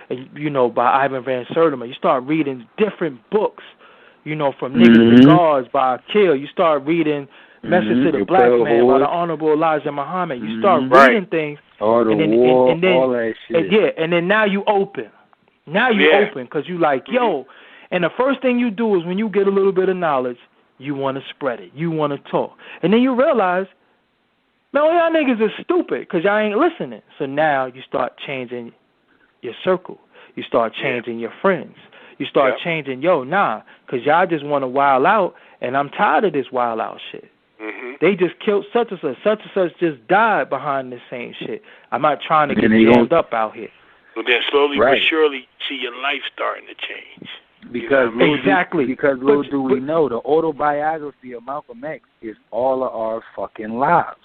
and, by Ivan Van Sertima. You start reading different books, from Niggas to Guards by Akil. You start reading Message to the Black Man by the Honorable Elijah Muhammad. You start reading things. All the war, all that shit. And then now you open. Now you open because you like, yo. And the first thing you do is when you get a little bit of knowledge, you want to spread it. You want to talk. And then you realize, man, all y'all niggas is stupid because y'all ain't listening. So now you start changing your circle. You start changing your friends. You start changing, because y'all just want to wild out, and I'm tired of this wild out shit. They just killed such and such just died behind this same shit. I'm not trying to get jammed up out here. Well, then slowly but surely see your life starting to change. Because exactly. Little do we know, the autobiography of Malcolm X is all of our fucking lives.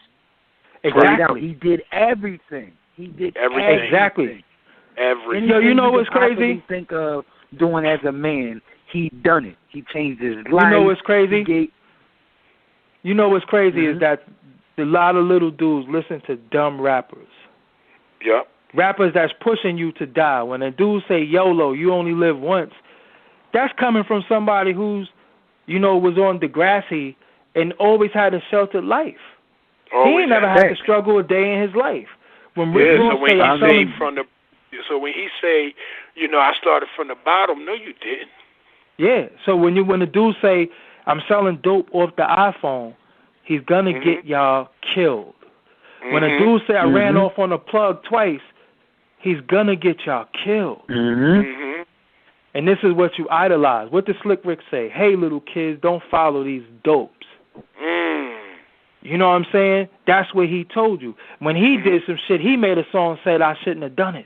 Exactly. He did everything. He did everything. Exactly. Everything. Yo, you know what's crazy? Think of doing as a man, he done it. He changed his life. You know what's crazy? You know what's crazy is that a lot of little dudes listen to dumb rappers. Yep. Rappers that's pushing you to die. When a dude say YOLO, you only live once, that's coming from somebody who's, was on Degrassi and always had a sheltered life. He ain't never had to struggle a day in his life. When Rick Ross when he say, I started from the bottom, no, you didn't. Yeah. So when the dude say, I'm selling dope off the iPhone, he's gonna get y'all killed. When a dude say I ran off on a plug twice, he's gonna get y'all killed. And this is what you idolize. What did Slick Rick say? Hey, little kids, don't follow these dopes. You know what I'm saying? That's what he told you. When he did some shit, he made a song and said, I shouldn't have done it.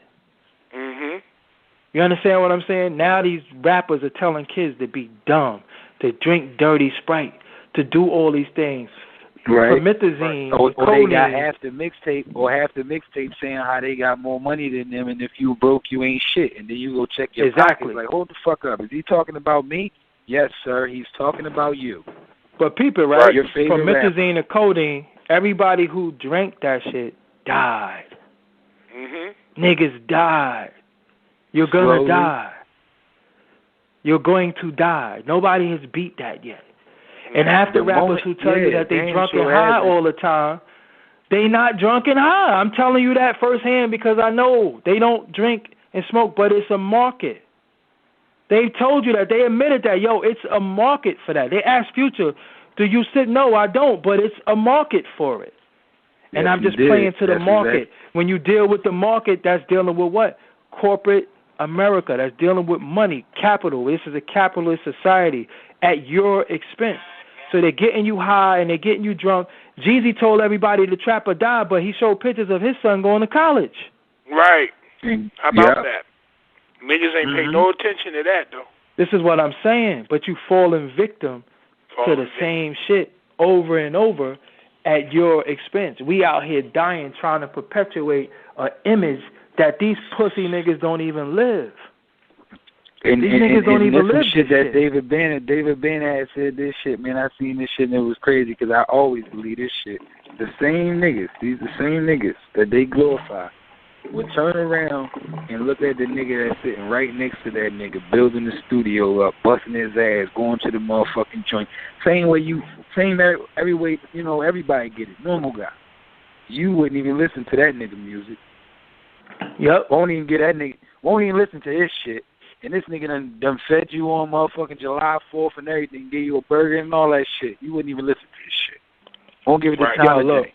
You understand what I'm saying? Now these rappers are telling kids to be dumb, to drink dirty Sprite, to do all these things. Right. Promethazine, or they got half the mixtape saying how they got more money than them, and if you broke, you ain't shit. And then you go check your pockets, like, hold the fuck up. Is he talking about me? Yes, sir. He's talking about you. But people, right? Your favorite Promethazine and codeine, everybody who drank that shit died. Niggas died. You're gonna die. You're going to die. Nobody has beat that yet. And half the rappers who tell you that they drunk and high all the time, they not drunk and high. I'm telling you that firsthand because I know they don't drink and smoke, but it's a market. They told you that. They admitted that. Yo, it's a market for that. They asked Future, do you sit? No, I don't, but it's a market for it. And I'm just playing to the market. When you deal with the market, that's dealing with what? Corporate America. That's dealing with money, capital. This is a capitalist society at your expense. So they're getting you high and they're getting you drunk. Jeezy told everybody to trap or die, but he showed pictures of his son going to college. Right. How about that? Niggas ain't pay no attention to that, though. This is what I'm saying, but you falling victim to the same shit over and over at your expense. We out here dying trying to perpetuate an image that these pussy niggas don't even live. And these niggas don't even live shit this that David Banner had said this shit, man. I seen this shit and it was crazy because I always believe this shit. The same niggas, the same niggas that they glorify would turn around and look at the nigga that's sitting right next to that nigga, building the studio up, busting his ass, going to the motherfucking joint. Same way, every way, everybody get it. Normal guy. You wouldn't even listen to that nigga music. Yep. Won't even listen to his shit. And this nigga done fed you on motherfucking July 4th and everything, gave you a burger and all that shit. You wouldn't even listen to this shit. Won't give it the time of day.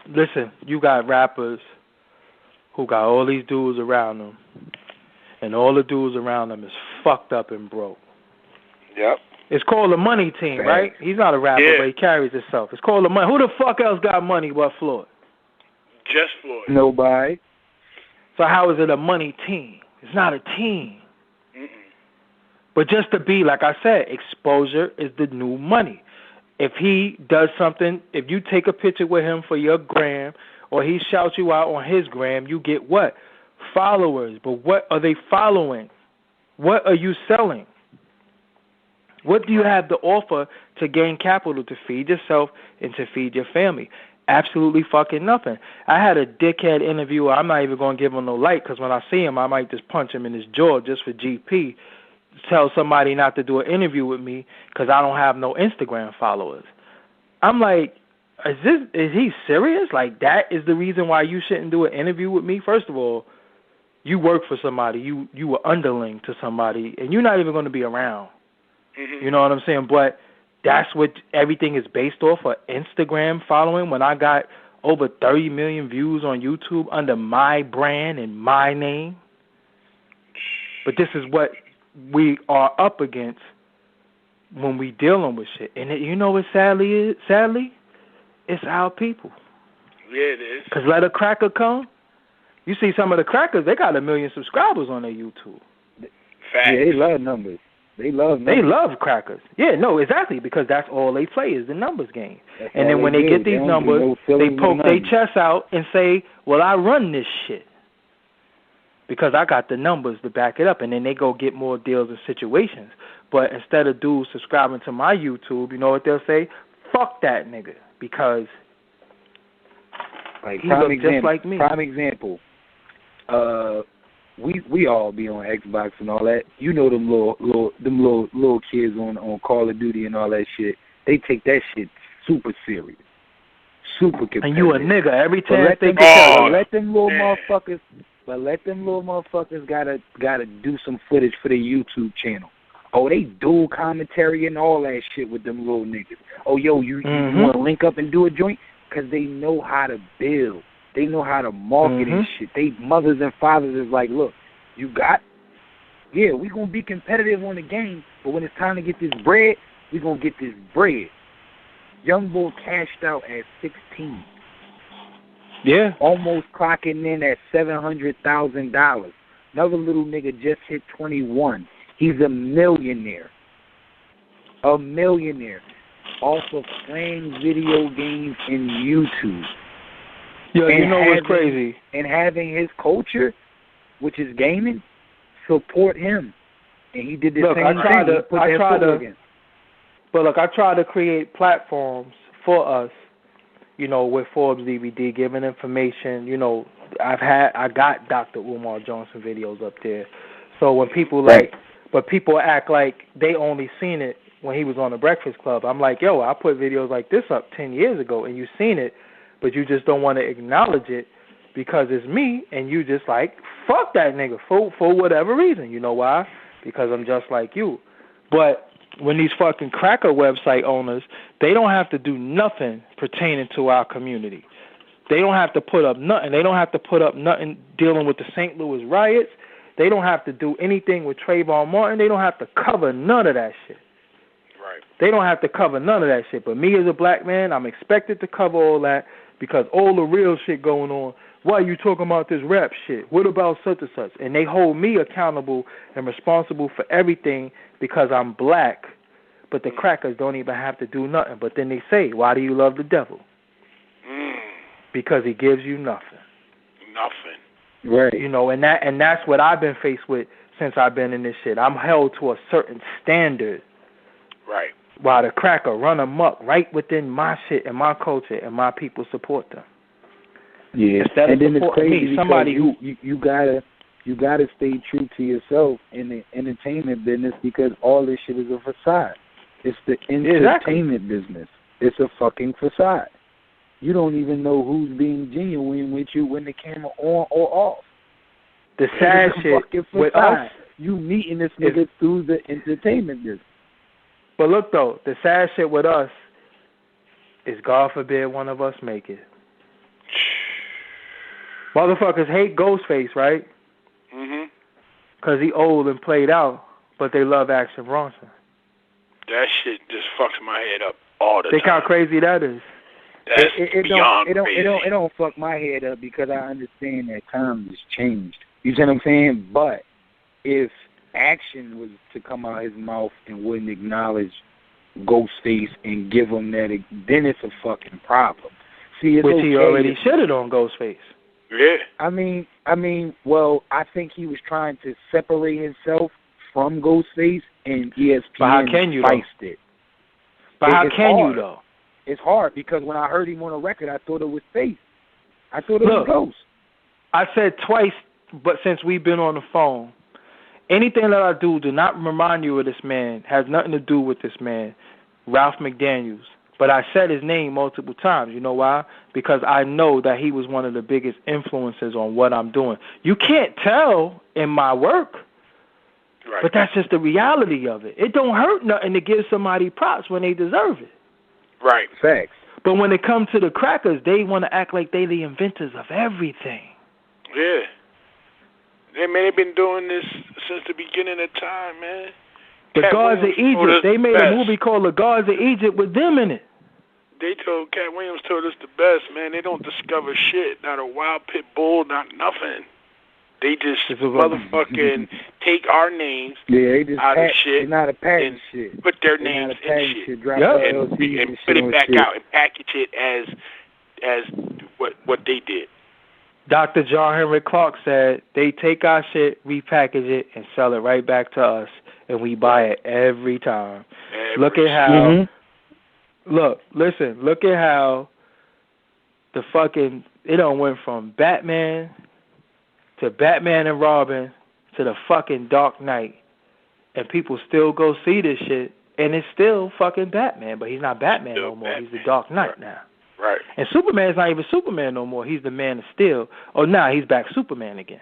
Listen, you got rappers who got all these dudes around them, and all the dudes around them is fucked up and broke. Yep. It's called a money team, right? He's not a rapper, but he carries himself. It's called a money. Who the fuck else got money but Floyd? Just Floyd. Nobody. So how is it a money team? It's not a team. But just to be, like I said, exposure is the new money. If he does something, if you take a picture with him for your gram, or he shouts you out on his gram, you get what? Followers. But what are they following? What are you selling? What do you have to offer to gain capital to feed yourself and to feed your family? Absolutely fucking nothing. I had a dickhead interviewer. I'm not even going to give him no light because when I see him, I might just punch him in his jaw just for GP. Tell somebody not to do an interview with me because I don't have no Instagram followers. I'm like, is he serious? Like, that is the reason why you shouldn't do an interview with me? First of all, you work for somebody. You were underling to somebody, and you're not even going to be around. You know what I'm saying? But that's what everything is based off of, Instagram following. When I got over 30 million views on YouTube under my brand and my name. But this is what we are up against when we dealing with shit. And you know what sadly is? Sadly, it's our people. Yeah, it is. Because let a cracker come. You see some of the crackers, they got 1 million subscribers on their YouTube. Facts. Yeah, they love numbers. They love numbers. They love crackers. Yeah, no, exactly, because that's all they play is the numbers game. That's and then when they get these numbers, they poke their chest out and say, well, I run this shit because I got the numbers to back it up. And then they go get more deals and situations. But instead of dudes subscribing to my YouTube, you know what they'll say? Fuck that nigga, because like he looks just like me. Prime example. We all be on Xbox and all that. You know them little kids on Call of Duty and all that shit. They take that shit super serious, super competitive. And you a nigga every time they let them little motherfuckers gotta do some footage for their YouTube channel. Oh, they dual commentary and all that shit with them little niggas. Oh, yo, you want to link up and do a joint? Because they know how to build. They know how to market and shit. They mothers and fathers is like, look, we going to be competitive on the game, but when it's time to get this bread, we going to get this bread. Young boy cashed out at 16. Yeah. Almost clocking in at $700,000. Another little nigga just hit 21. He's a millionaire. Off of playing video games in YouTube. Yo, you know what's crazy? And having his culture, which is gaming, support him. And he did the same thing. But look, I try to create platforms for us, you know, with Forbes DVD, giving information. You know, I got Dr. Umar Johnson videos up there. So when people but people act like they only seen it when he was on the Breakfast Club. I'm like, yo, I put videos like this up 10 years ago, and you seen it, but you just don't want to acknowledge it because it's me, and you just like, fuck that nigga for whatever reason. You know why? Because I'm just like you. But when these fucking cracker website owners, they don't have to do nothing pertaining to our community. They don't have to put up nothing. They don't have to put up nothing dealing with the St. Louis riots. They don't have to do anything with Trayvon Martin. They don't have to cover none of that shit. Right. They don't have to cover none of that shit. But me as a black man, I'm expected to cover all that because all the real shit going on. Why are you talking about this rap shit? What about such and such? And they hold me accountable and responsible for everything because I'm black. But the crackers don't even have to do nothing. But then they say, why do you love the devil? Because he gives you nothing. Nothing. Right. You know, and that's what I've been faced with since I've been in this shit. I'm held to a certain standard. Right. While the cracker run amok right within my shit and my culture, and my people support them. Yeah. Instead and of then it's crazy me, somebody who you gotta stay true to yourself in the entertainment business because all this shit is a facade. It's the entertainment business. It's a fucking facade. You don't even know who's being genuine with you when the camera on or off. The sad shit with us, you meeting this nigga through the entertainment business. But look though, the sad shit with us is God forbid one of us make it. Motherfuckers hate Ghostface, right? Mhm. Because he old and played out, but they love Action Bronson. That shit just fucks my head up all the time. Think how crazy that is. That's beyond crazy. It don't fuck my head up because I understand that times has changed. You see what I'm saying? But if Action was to come out his mouth and wouldn't acknowledge Ghostface and give him that, then it's a fucking problem. See, it's which okay. He already shitted on Ghostface. Yeah. I mean, well, I think he was trying to separate himself from Ghostface, and ESPN spiced it. But how can you, though? It's hard because when I heard him on a record, I thought it was Faith. I thought it was Ghost. I said twice, but since we've been on the phone, anything that I do not remind you of this man, has nothing to do with this man, Ralph McDaniels. But I said his name multiple times. You know why? Because I know that he was one of the biggest influences on what I'm doing. You can't tell in my work, right, but that's just the reality of it. It don't hurt nothing to give somebody props when they deserve it. Right. Facts. But when it comes to the crackers, they want to act like they the inventors of everything. Yeah. They've been doing this since the beginning of time, man. The Gods of Egypt. They made a movie called The Gods of Egypt with them in it. Cat Williams told us the best, man. They don't discover shit. Not a wild pit bull, not nothing. They just motherfucking take our names out of shit. They not a package and shit. Put their names in shit. Drop and put it back out and package it as what they did. Dr. John Henry Clark said they take our shit, repackage it, and sell it right back to us, and we buy it every time. Look at how. Look at how the fucking it done went from Batman to Batman and Robin to the fucking Dark Knight, and people still go see this shit, and it's still fucking Batman, but he's not Batman no more. He's the Dark Knight now. Right. And Superman's not even Superman no more. He's the Man of Steel. Oh, now he's back Superman again.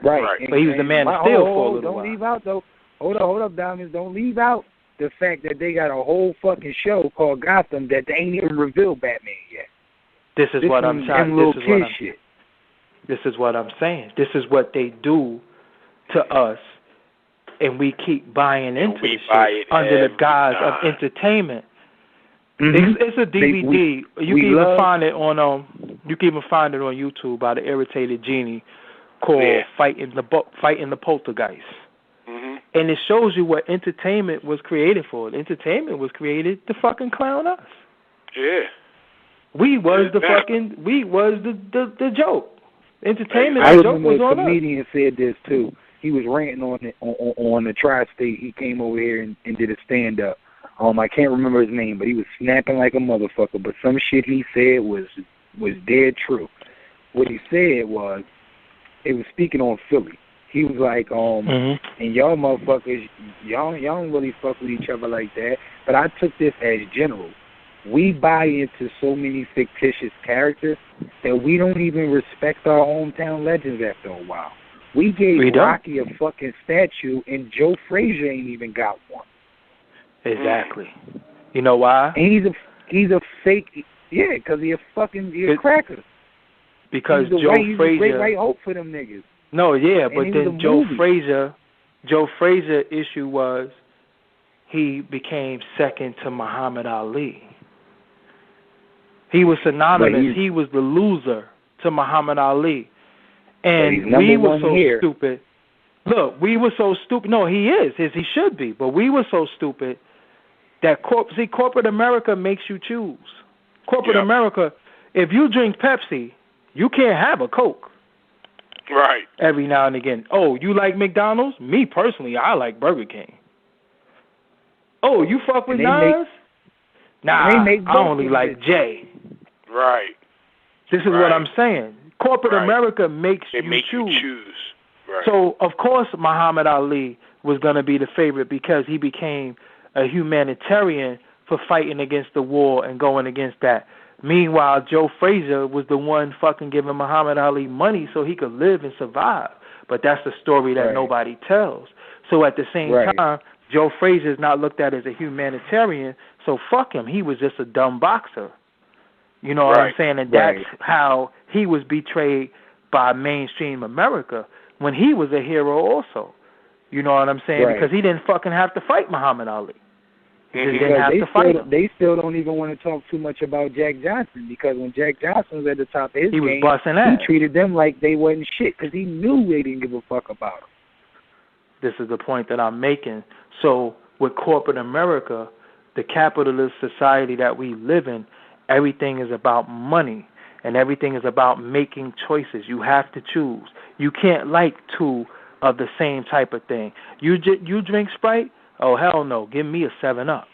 Right. But he was the Man of Steel for a little while. Don't leave out, though. Hold up, Diamonds. Don't leave out the fact that they got a whole fucking show called Gotham that they ain't even revealed Batman yet. This is what I'm saying. This is what I'm saying. This is what they do to us, and we keep buying into the shit under the guise of entertainment. It's a DVD. You can even find it on YouTube by the Irritated Genie called Fighting the Poltergeist. And it shows you what entertainment was created for. Entertainment was created to fucking clown us. Yeah. We was the joke. Entertainment I the joke was on us. A comedian said this too. He was ranting on the tri-state. He came over here and did a stand-up. I can't remember his name, but he was snapping like a motherfucker. But some shit he said was dead true. What he said was, it was speaking on Philly. He was like, and y'all motherfuckers, y'all don't really fuck with each other like that. But I took this as general. We buy into so many fictitious characters that we don't even respect our hometown legends after a while. We gave Rocky a fucking statue, and Joe Frazier ain't even got one. Exactly. You know why? And he's a fake. Yeah, because he's a cracker. Because he's Joe Frazier. He's great white hope for them niggas. No, yeah, but then Joe Frazier issue was he became second to Muhammad Ali. He was synonymous. He was the loser to Muhammad Ali. And we were so stupid. Look, we were so stupid. No, he is. He should be. But we were so stupid that corporate America makes you choose. Corporate America, if you drink Pepsi, you can't have a Coke. Right. Every now and again. Oh, you like McDonald's? Me personally, I like Burger King. Oh, you fuck with Nas? Nah, I only like J. Right. This is what I'm saying. Corporate America makes you choose. Right. So, of course, Muhammad Ali was going to be the favorite because he became a humanitarian for fighting against the war and going against that. Meanwhile, Joe Frazier was the one fucking giving Muhammad Ali money so he could live and survive. But that's the story that nobody tells. So at the same time, Joe Frazier is not looked at as a humanitarian, so fuck him. He was just a dumb boxer. You know what I'm saying? And that's how he was betrayed by mainstream America when he was a hero also. You know what I'm saying? Because he didn't fucking have to fight Muhammad Ali. He just didn't have to fight him. They still don't even want to talk too much about Jack Johnson because when Jack Johnson was at the top of his game, was busting ass. He treated them like they wasn't shit because he knew they didn't give a fuck about him. This is the point that I'm making. So with corporate America, the capitalist society that we live in, everything is about money and everything is about making choices. You have to choose. You can't like two of the same type of thing. You drink Sprite? Oh, hell no. Give me a 7-Up.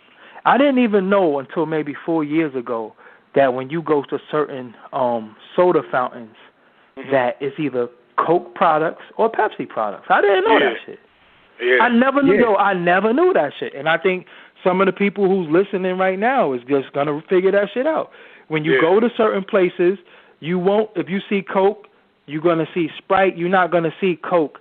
I didn't even know until maybe 4 years ago that when you go to certain soda fountains that it's either Coke products or Pepsi products. I didn't know that shit. Yeah. I never knew I never knew that shit. And I think some of the people who's listening right now is just going to figure that shit out. When you go to certain places, you won't, if you see Coke, you're going to see Sprite. You're not going to see Coke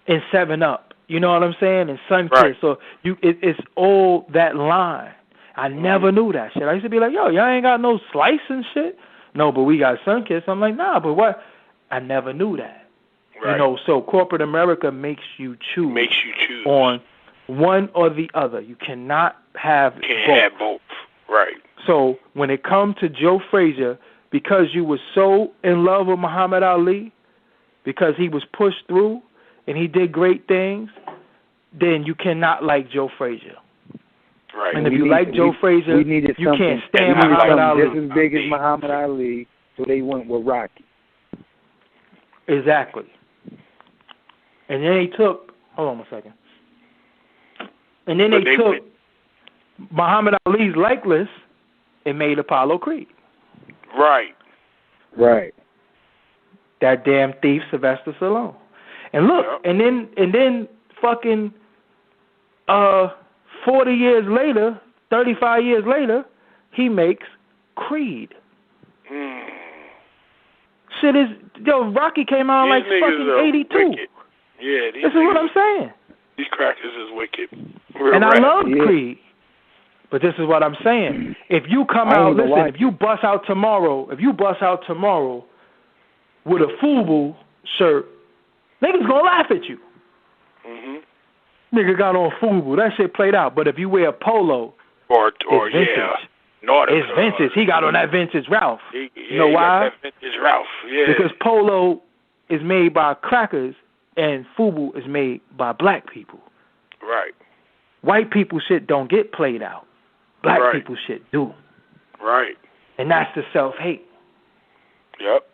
and 7-Up. You know what I'm saying? And Sunkist. So it's all that line. I never knew that shit. I used to be like, yo, y'all ain't got no slice and shit? No, but we got Sunkist. I'm like, nah, but what? I never knew that. Right. You know, so corporate America makes you choose. On one or the other. You cannot have both. Have both. Right. So when it comes to Joe Frazier, because you were so in love with Muhammad Ali, because he was pushed through and he did great things, then you cannot like Joe Frazier. Right. And if you like Joe Frazier, you can't stand Muhammad Ali. Just as big as Muhammad Ali, so they went with Rocky. Exactly. And then they took, hold on a second. And then they took Muhammad Ali's likeness and made Apollo Creed. Right. Right. That damn thief Sylvester Stallone. And look, and then fucking 40 years later, 35 years later, he makes Creed. Shit is, Rocky came out like fucking 82. Wicked. Yeah, this is what I'm saying. These crackers is wicked. I love Creed. But this is what I'm saying. If you come out, listen, if you bust out tomorrow with a FUBU shirt, niggas gonna laugh at you. Nigga got on FUBU. That shit played out. But if you wear a polo, it's vintage. It's vintage. He got on that vintage Ralph. You know why? That vintage Ralph. Yeah. Because polo is made by crackers and FUBU is made by black people. Right. White people shit don't get played out. Black people shit do. Right. And that's the self-hate. Yep.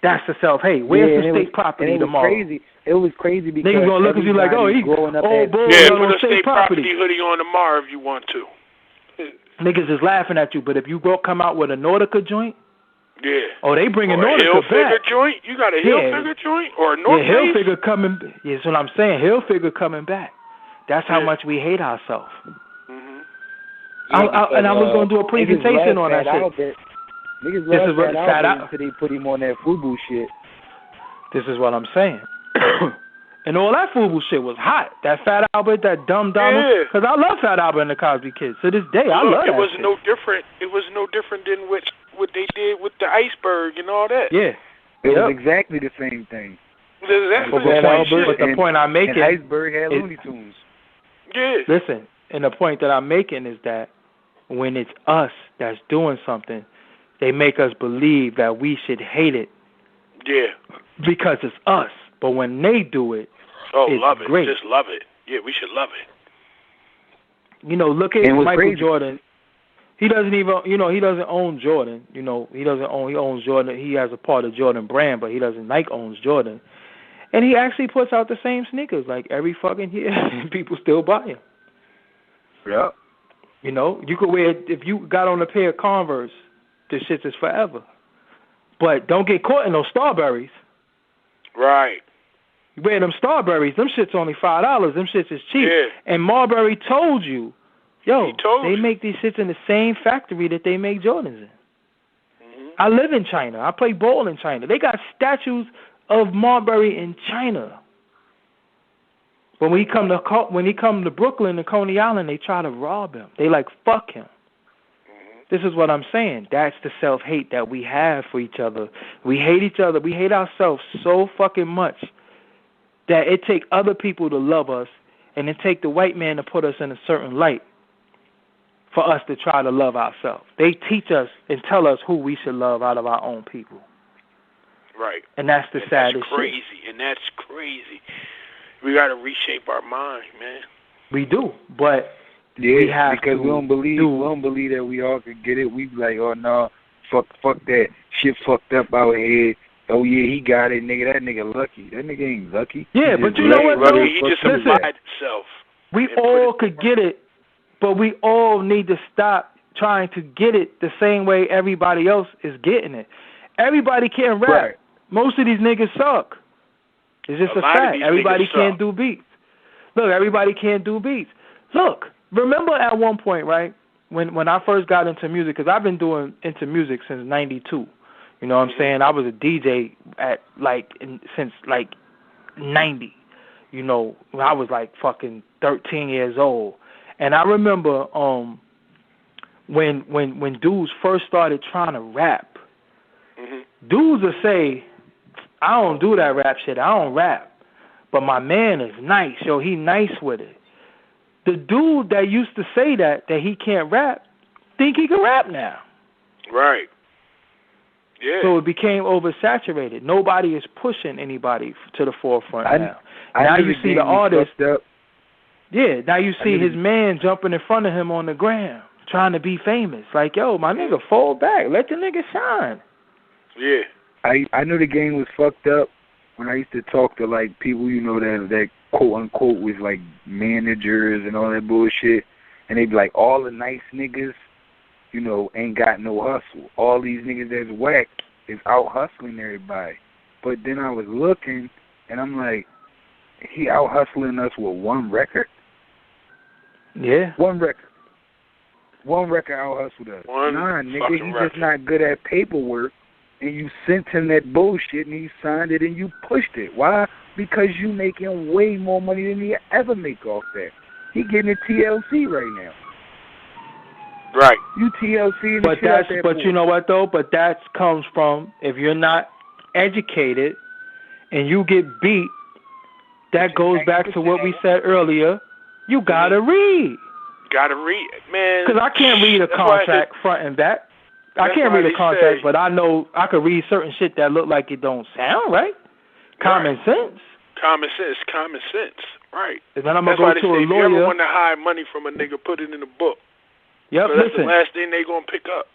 That's the self-hate. Where's the state property tomorrow? It was crazy because niggas gonna look at you like, oh, he growing up old boy put on a state property hoodie on tomorrow if you want to. Niggas is laughing at you, but if you come out with a Nautica joint, they bringing or Nautica a back. Hilfiger joint? You got a Hilfiger joint or a North Face? Hilfiger coming. Yeah, that's what I'm saying. Hilfiger coming back. That's how much we hate ourselves. And I was going to do a presentation on that shit. Niggas love Fat Albert until they put him on that FUBU shit. This is what I'm saying. And all that FUBU shit was hot. That Fat Albert, that dumb Donald. Because I love Fat Albert and the Cosby Kids. To this day, I love that It was shit. no different. It was no different than what they did with the iceberg and all that. Yeah. It was exactly the same thing. But the point I'm making... And Iceberg had Looney Tunes. Yeah. Listen, and the point that I'm making is that when it's us that's doing something, they make us believe that we should hate it. Yeah. Because it's us. But when they do it, it's love it. Great. Just love it. Yeah, we should love it. You know, look at Michael Jordan. He doesn't even, he doesn't own Jordan. He owns Jordan. He has a part of Jordan brand, but he doesn't. Nike owns Jordan. And he actually puts out the same sneakers like every fucking year, and people still buy them. Yeah. You could wear, if you got on a pair of Converse, this shit is forever. But don't get caught in those Starberries. Right. You wear them Starberries, them shits only $5. Them shits is cheap. Yeah. And Marbury told you, they make these shits in the same factory that they make Jordans in. I live in China. I play ball in China. They got statues of Marbury in China. But when he come to Brooklyn and Coney Island, they try to rob him. They like, fuck him. This is what I'm saying. That's the self-hate that we have for each other. We hate each other. We hate ourselves so fucking much that it take other people to love us, and it take the white man to put us in a certain light for us to try to love ourselves. They teach us and tell us who we should love out of our own people. Right. And that's the saddest shit. And that's crazy. We got to reshape our mind, man. We do, but we don't believe that we all could get it. We be like, oh no, fuck that shit, fucked up out here. Oh yeah, he got it, nigga. That nigga lucky. That nigga ain't lucky. Yeah, but you know what? Though? He just applied himself. We all could get it, but we all need to stop trying to get it the same way everybody else is getting it. Everybody can't rap. Right. Most of these niggas suck. It's just a fact. Everybody can't do beats. Look, everybody can't do beats. Look, remember at one point, right, when I first got into music, because I've been into music since 92. You know what I'm saying? I was a DJ since 90. I was like fucking 13 years old. And I remember when dudes first started trying to rap, dudes would say, I don't do that rap shit. I don't rap. But my man is nice. He nice with it. The dude that used to say that he can't rap, think he can rap now. Right. Yeah. So it became oversaturated. Nobody is pushing anybody to the forefront now. Now you see the artist. Yeah, now you see his man jumping in front of him on the gram, trying to be famous. Like, yo, my nigga, fall back. Let the nigga shine. Yeah. I knew the game was fucked up when I used to talk to, like, people, you know, that quote-unquote was, like, managers and all that bullshit. And they'd be like, all the nice niggas, you know, ain't got no hustle. All these niggas that's whack is out hustling everybody. But then I was looking, and I'm like, he out hustling us with one record? Yeah. One record out hustled us. Nah, nigga, he's just not good at paperwork. And you sent him that bullshit, and he signed it, and you pushed it. Why? Because you making way more money than he ever make off that. He getting a TLC right now. Right. You TLC and shit out there. But you know what though? But that comes from, if you're not educated and you get beat, that goes back to what we said earlier. You gotta read. Gotta read, man. Because I can't read a contract front and back. I can't read a contract, but I know I could read certain shit that look like it don't sound right. Common sense. Common sense. Right. And then I'm gonna go to a lawyer. If you ever want to hide money from a nigga, put it in a book. Yep. So that's the last thing they gonna pick up.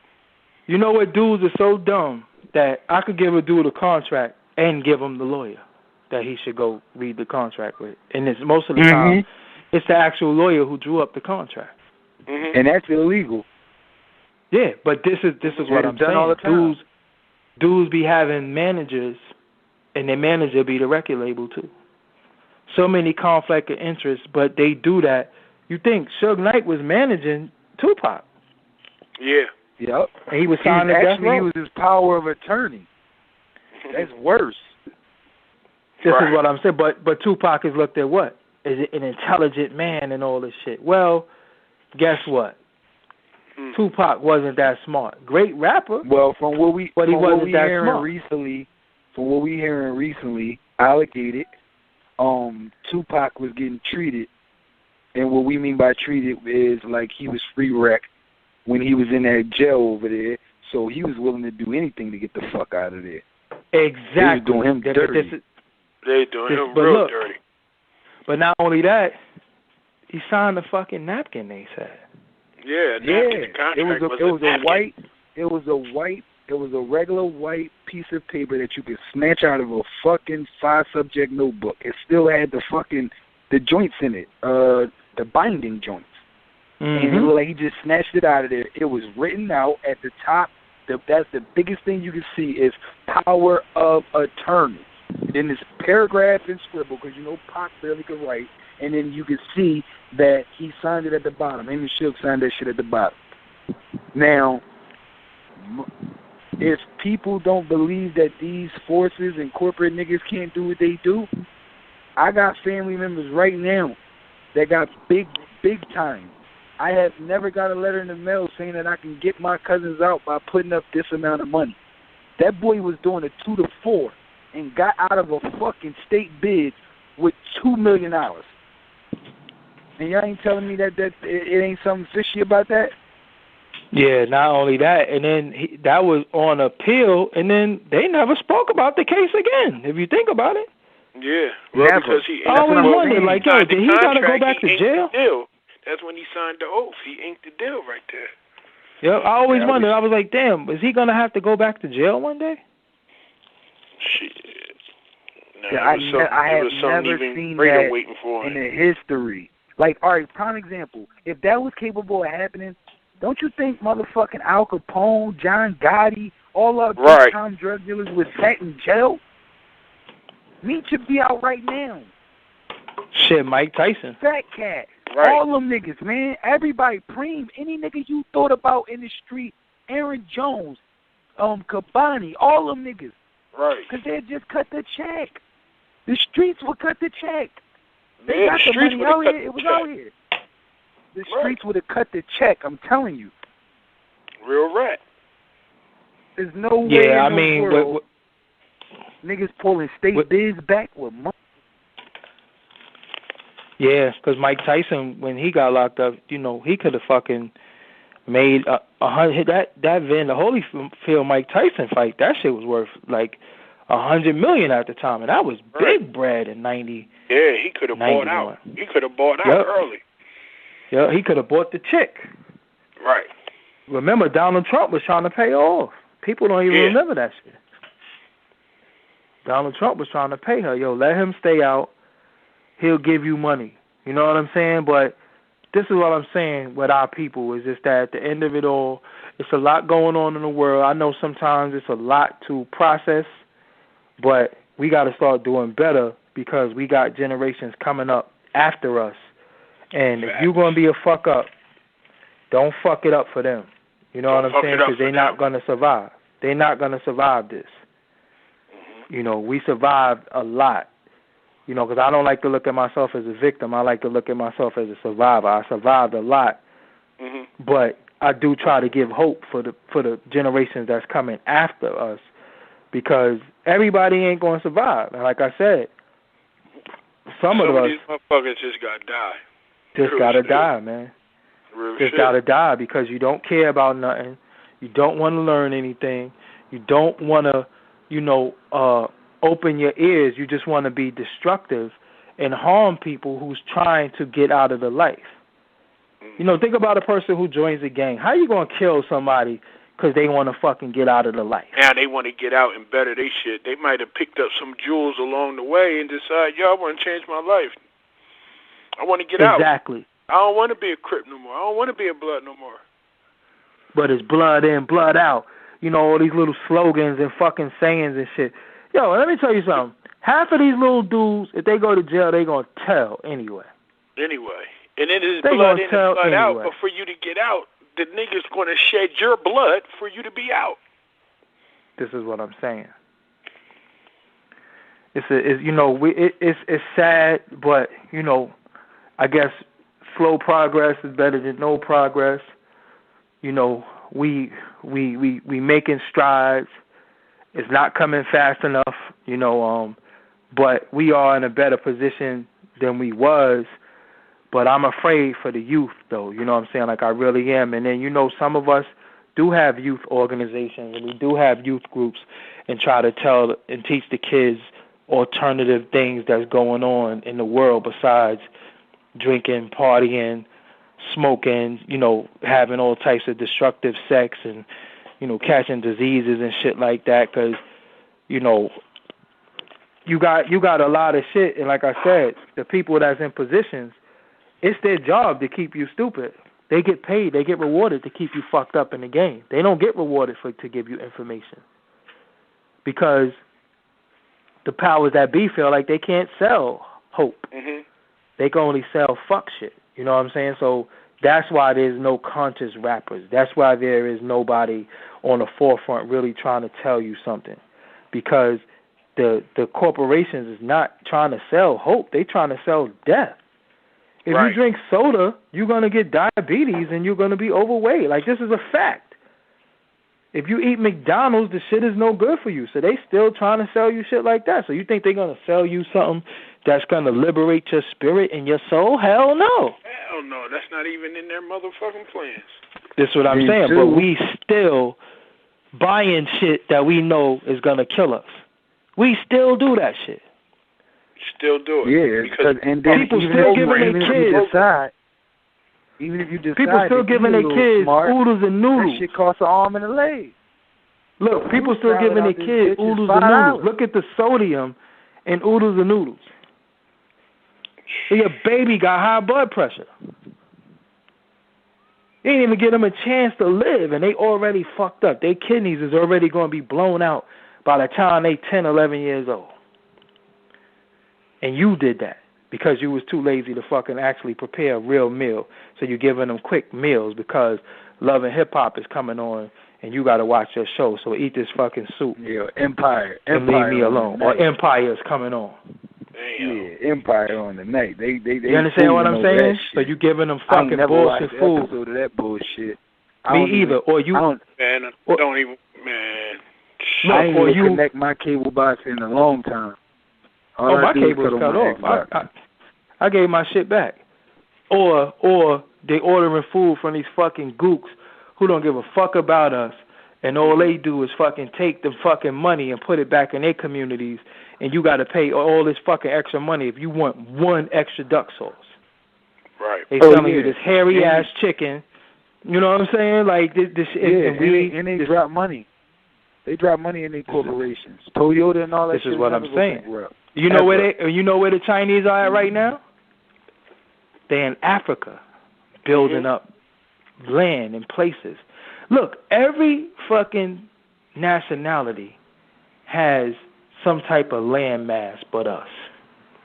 You know what? Dudes are so dumb that I could give a dude a contract and give him the lawyer that he should go read the contract with. And it's most of the time, it's the actual lawyer who drew up the contract. And that's illegal. Yeah, but this is what I'm saying. All the time. Dudes be having managers, and their manager be the record label too. So many conflict of interest, but they do that. You think Suge Knight was managing Tupac? Yeah. Yep. And he was signing Death Row. He was his power of attorney. That's worse. This is what I'm saying. But Tupac is looked at what? As an intelligent man and all this shit. Well, guess what? Tupac wasn't that smart. Great rapper. Well, from what we hearing recently, allocated, Tupac was getting treated, and what we mean by treated is like he was free rec when he was in that jail over there, so he was willing to do anything to get the fuck out of there. Exactly. They was doing him dirty. They doing him real dirty. But not only that, he signed a fucking napkin, they said. Yeah. It was a regular white piece of paper that you could snatch out of a fucking 5-subject notebook. It still had the joints in it, the binding joints. And it looked like he just snatched it out of there. It was written out at the top. That's the biggest thing you can see is power of attorney. Then this paragraph in scribble, because you know Pac barely could write. And then you can see that he signed it at the bottom. Him and Suge signed that shit at the bottom. Now, if people don't believe that these forces and corporate niggas can't do what they do, I got family members right now that got big time. I have never got a letter in the mail saying that I can get my cousins out by putting up this amount of money. That boy was doing a 2 to 4 and got out of a fucking state bid with $2 million. And y'all ain't telling me that it ain't something fishy about that? Yeah, not only that, and then that was on appeal, and then they never spoke about the case again, if you think about it. Yeah. Well, because I always wondered, like, yo, did he got to go back to jail? That's when he signed the oath. He inked the deal right there. Yeah, I always wondered. I was like, damn, is he going to have to go back to jail one day? Shit. No, yeah, I have never seen that waiting for in the history. Like, all right, prime example. If that was capable of happening, don't you think motherfucking Al Capone, John Gotti, all our big-time drug dealers was sat in jail? Meat should be out right now. Shit, Mike Tyson. Fat Cat. Right. All them niggas, man. Everybody, Preem, any nigga you thought about in the street, Aaron Jones, Kabani, all them niggas. Right. Because they just cut the check. The streets will cut the check. They Yeah, got the money out here. It was out here. The streets would have cut the check, I'm telling you. Real rat. There's no way in the world niggas pulling state bids back with money. Yeah, because Mike Tyson, when he got locked up, you know, he could have fucking made 100. That Vander Holyfield Mike Tyson fight, that shit was worth like $100 million at the time, and that was big bread in '90. Yeah, he could have bought out. He could have bought out early. Yeah, he could have bought the chick. Right. Remember, Donald Trump was trying to pay her off. People don't even remember that shit. Donald Trump was trying to pay her. Yo, let him stay out. He'll give you money. You know what I'm saying? But this is what I'm saying with our people is just that at the end of it all, it's a lot going on in the world. I know sometimes it's a lot to process, but we got to start doing better because we got generations coming up after us. And if you're going to be a fuck up, don't fuck it up for them. You know what I'm saying? Because they're not going to survive. They're not going to survive this. Mm-hmm. You know, we survived a lot. You know, because I don't like to look at myself as a victim. I like to look at myself as a survivor. I survived a lot. Mm-hmm. But I do try to give hope for the generations that's coming after us because everybody ain't going to survive. And like I said, some of us... these motherfuckers just got to die. Just got to die, man. Just got to die because you don't care about nothing. You don't want to learn anything. You don't want to, open your ears. You just want to be destructive and harm people who's trying to get out of the life. You know, think about a person who joins a gang. How you going to kill somebody because they want to fucking get out of the life? Now they want to get out and better their shit. They might have picked up some jewels along the way and decide, I want to change my life. I want to get out. Exactly. I don't want to be a Crip no more. I don't want to be a Blood no more. But it's blood in, blood out. You know, all these little slogans and fucking sayings and shit. Yo, let me tell you something. Half of these little dudes, if they go to jail, they going to tell anyway. Anyway. And then it's blood in and blood out. But for you to get out, the nigga's going to shed your blood for you to be out. This is what I'm saying. It's sad, but, I guess slow progress is better than no progress. We making strides. It's not coming fast enough, but we are in a better position than we was. But I'm afraid for the youth, though. You know what I'm saying? Like, I really am. And then, some of us do have youth organizations and we do have youth groups and try to tell and teach the kids alternative things that's going on in the world besides drinking, partying, smoking, having all types of destructive sex and, catching diseases and shit like that because, you got a lot of shit. And like I said, the people that's in positions, it's their job to keep you stupid. They get paid. They get rewarded to keep you fucked up in the game. They don't get rewarded to give you information because the powers that be feel like they can't sell hope. Mm-hmm. They can only sell fuck shit. You know what I'm saying? So that's why there's no conscious rappers. That's why there is nobody on the forefront really trying to tell you something because the corporations is not trying to sell hope. They trying to sell death. If you drink soda, you're going to get diabetes and you're going to be overweight. Like, this is a fact. If you eat McDonald's, the shit is no good for you. So they still trying to sell you shit like that. So you think they're going to sell you something that's going to liberate your spirit and your soul? Hell no. Hell no. That's not even in their motherfucking plans. That's what I'm saying. But we still buying shit that we know is going to kill us. We still do that shit. Still do it. Yeah, because and then people still giving their kids. Even if you decide, people still giving their kids oodles and noodles. That shit costs an arm and a leg. Look, people still giving their kids oodles and noodles. Look at the sodium in oodles and noodles. Your baby got high blood pressure. They didn't even give them a chance to live, and they already fucked up. Their kidneys is already going to be blown out by the time they 10, 11 years old. And you did that because you was too lazy to fucking actually prepare a real meal. So you're giving them quick meals because Love and Hip Hop is coming on and you got to watch your show. So eat this fucking soup. Yeah, Empire. And leave me alone. Or Empire is coming on. Damn. Yeah, Empire on the night. They you understand what I'm saying? So you giving them fucking bullshit food. Episode of that bullshit. Me either. Or you. Don't even, man. I ain't even connect my cable box in a long time. My cable was cut off. I gave my shit back. Or they ordering food from these fucking gooks who don't give a fuck about us, and all they do is fucking take the fucking money and put it back in their communities, and you got to pay all this fucking extra money if you want one extra duck sauce. Right. They selling you this hairy ass chicken. You know what I'm saying? Like this shit. And they drop money. They drop money in their corporations. Toyota and all that. This is what I'm saying. You know where the Chinese are at right now? They're in Africa, building up land and places. Look, every fucking nationality has some type of land mass but us.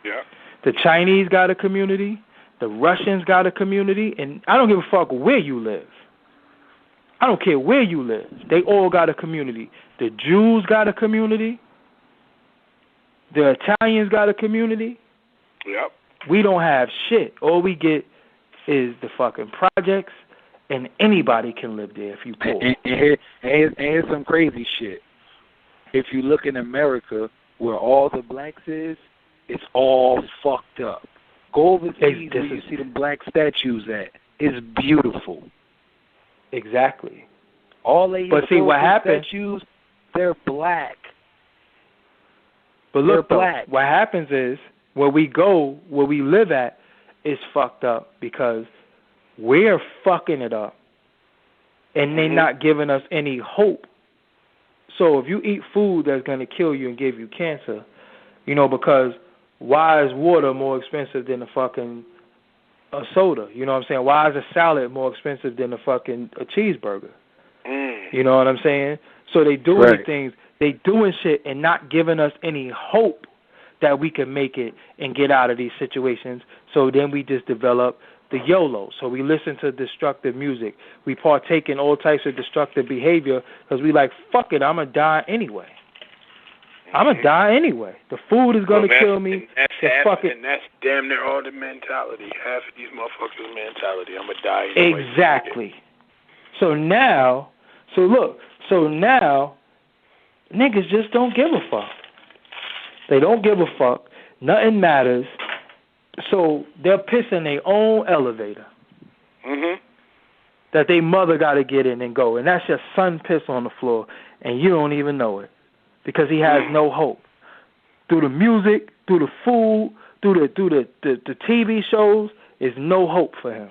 Yeah. The Chinese got a community. The Russians got a community. And I don't give a fuck where you live. I don't care where you live. They all got a community. The Jews got a community. The Italians got a community. Yep. We don't have shit. All we get is the fucking projects, and anybody can live there if you poor. And here's some crazy shit. If you look in America, where all the blacks is, it's all fucked up. Go overseas where you see the black statues at. It's beautiful. Exactly. All they what happened? Statues, they're black. But look, black. What happens is where we go, where we live at, is fucked up because we're fucking it up, and they're not giving us any hope. So if you eat food that's going to kill you and give you cancer, because why is water more expensive than a soda? You know what I'm saying? Why is a salad more expensive than a cheeseburger? You know what I'm saying? So they doing things, they doing shit and not giving us any hope that we can make it and get out of these situations. So then we just develop the YOLO. So we listen to destructive music. We partake in all types of destructive behavior because we like, fuck it, I'm going to die anyway. I'm going to die anyway. The food is going to kill me. And that's damn near all the mentality. Half of these motherfuckers' mentality. I'm going to die anyway. Exactly. So now, niggas just don't give a fuck. They don't give a fuck. Nothing matters. So they're pissing their own elevator. That their mother got to get in and go. And that's your son piss on the floor, and you don't even know it. Because he has no hope. Through the music, through the food, through the TV shows, there's no hope for him.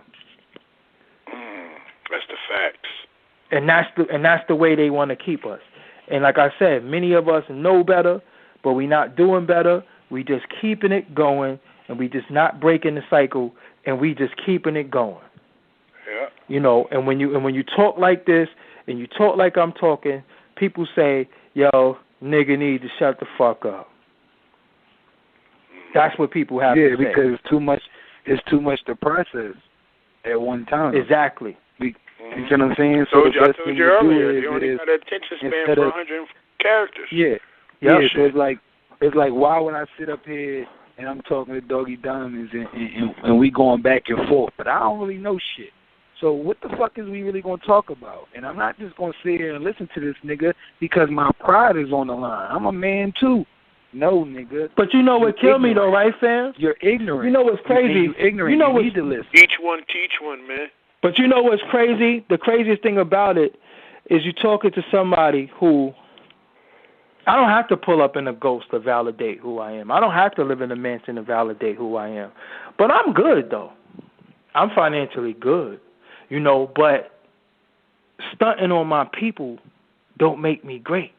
That's the facts. And that's the way they want to keep us. And like I said, many of us know better, but we not doing better. We just keeping it going, and we just not breaking the cycle, and we just keeping it going. Yeah. And when you talk like this, and you talk like I'm talking, people say, yo, nigga need to shut the fuck up. That's what people have to say. Yeah, because it's too much to process at one time. Exactly. You know what I'm saying? So I told you earlier, they only got an attention span for 100 characters. Yeah. Yeah, so it's like why would I sit up here and I'm talking to Doggie Diamonds and we going back and forth, but I don't really know shit. So what the fuck is we really going to talk about? And I'm not just going to sit here and listen to this nigga because my pride is on the line. I'm a man too. No, nigga. But you know what killed me though, right, fam? You're ignorant. You know what's crazy? You're ignorant. You need to listen. Each one teach one, man. But you know what's crazy? The craziest thing about it is you're talking to somebody who I don't have to pull up in a ghost to validate who I am. I don't have to live in a mansion to validate who I am. But I'm good, though. I'm financially good, but stunting on my people don't make me great.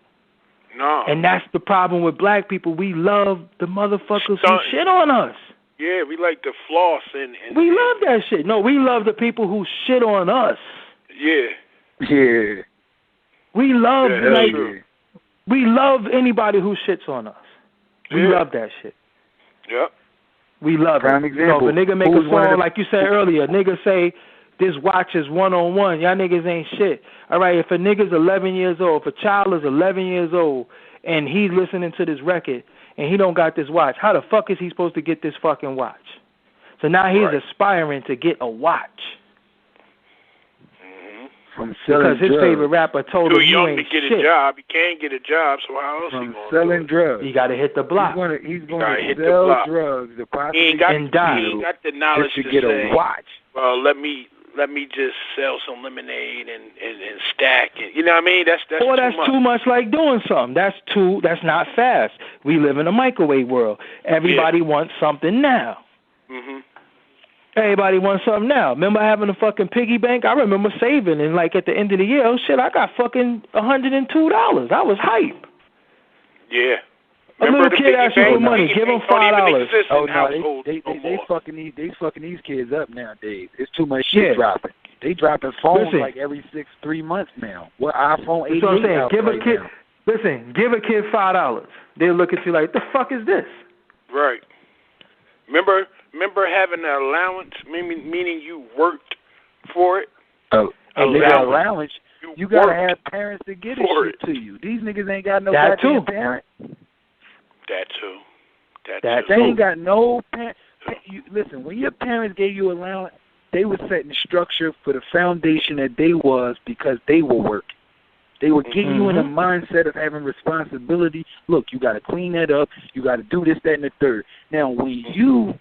No. And that's the problem with black people. We love the motherfuckers who shit on us. Yeah, we like the floss and we love that shit. No, we love the people who shit on us. Yeah. Yeah. We love we love anybody who shits on us. We love that shit. Yep. We love Prime it. example. If a nigga make a song like you said earlier, nigga say this watch is 1-on-1. Y'all niggas ain't shit. All right, if a nigga's 11 years old, if a child is 11 years old and he's listening to this record and he don't got this watch, how the fuck is he supposed to get this fucking watch? So now he's aspiring to get a watch. From selling because his favorite rapper told him you ain't to get shit. a job. He can't get a job, so how else From he going selling to drugs. You got to hit the block. He's going to sell drugs. He ain't got the knowledge to get a watch. Well, let me let me just sell some lemonade and stack it. You know what I mean? That's too much like doing something. That's not fast. We live in a microwave world. Everybody wants something now. Mhm. Everybody wants something now. Remember having a fucking piggy bank? I remember saving, and like at the end of the year, oh shit, I got fucking $102. I was hype. Yeah. A little kid asks you for money, give him $5. Oh no, they fucking these kids up nowadays. It's too much shit dropping. They dropping phones like every 3 months now. What iPhone 88? That's what I'm saying. Give a kid $5. They'll look at you like, the fuck is this? Right. Remember having an allowance, meaning you worked for it. Allowance. You gotta have parents to get it shit to you. These niggas ain't got no goddamn parent. That too. They ain't got no parent. Listen, when your parents gave you allowance, they were setting structure for the foundation that they was because they were working. They were getting you in a mindset of having responsibility. Look, you got to clean that up. You got to do this, that, and the third. Now, when you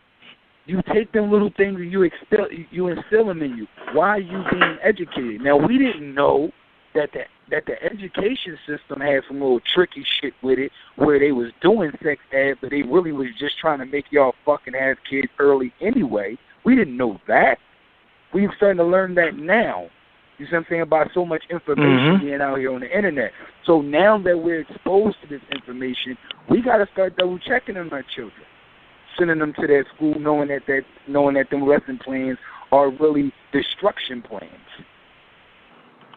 take them little things and you instill them in you, why are you being educated? Now, we didn't know that the education system had some little tricky shit with it where they was doing sex ed, but they really was just trying to make y'all fucking have kids early anyway. We didn't know that. We're starting to learn that now. You see what I'm saying? About so much information being out here on the internet. So now that we're exposed to this information, we got to start double checking on our children, sending them to that school, knowing that them lesson plans are really destruction plans.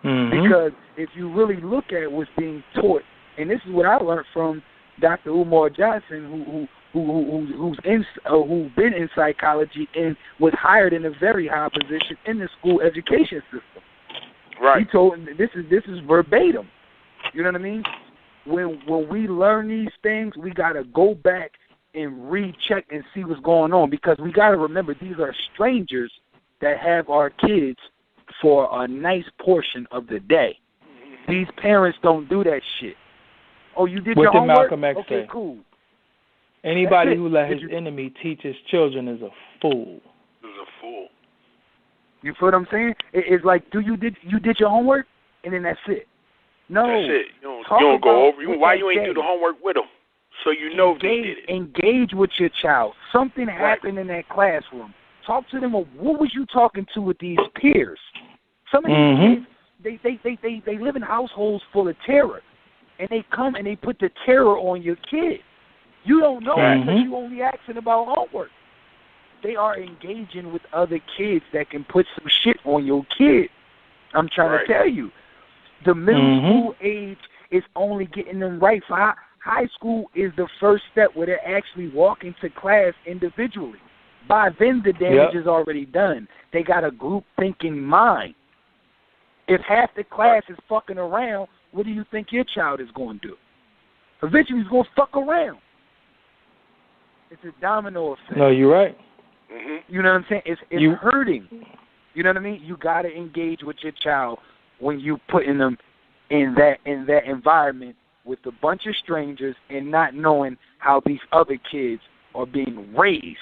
Because if you really look at what's being taught, and this is what I learned from Dr. Umar Johnson, who's been in psychology and was hired in a very high position in the school education system. Right. He told this is verbatim. You know what I mean? When we learn these things, we gotta go back and recheck and see what's going on, because we gotta remember these are strangers that have our kids for a nice portion of the day. These parents don't do that shit. Oh, you did your homework? Malcolm X okay, say? Cool. Anybody who let his enemy teach his children is a fool. You feel what I'm saying? It's like, you did your homework, and then that's it. No. That's it. You don't go over. Why you ain't do the homework with them? So you know they did it. Engage with your child. Something happened in that classroom. Talk to them. What was you talking to with these peers? Some of these kids, they live in households full of terror, and they come and they put the terror on your kid. You don't know because you only asking about homework. They are engaging with other kids that can put some shit on your kid. I'm trying to tell you. The middle school age is only getting them right. For high school is the first step where they're actually walking to class individually. By then, the damage is already done. They got a group thinking mind. If half the class is fucking around, what do you think your child is going to do? Eventually, he's going to fuck around. It's a domino effect. No, you're right. You know what I'm saying? It's hurting. You know what I mean? You got to engage with your child when you putting them in that environment with a bunch of strangers and not knowing how these other kids are being raised.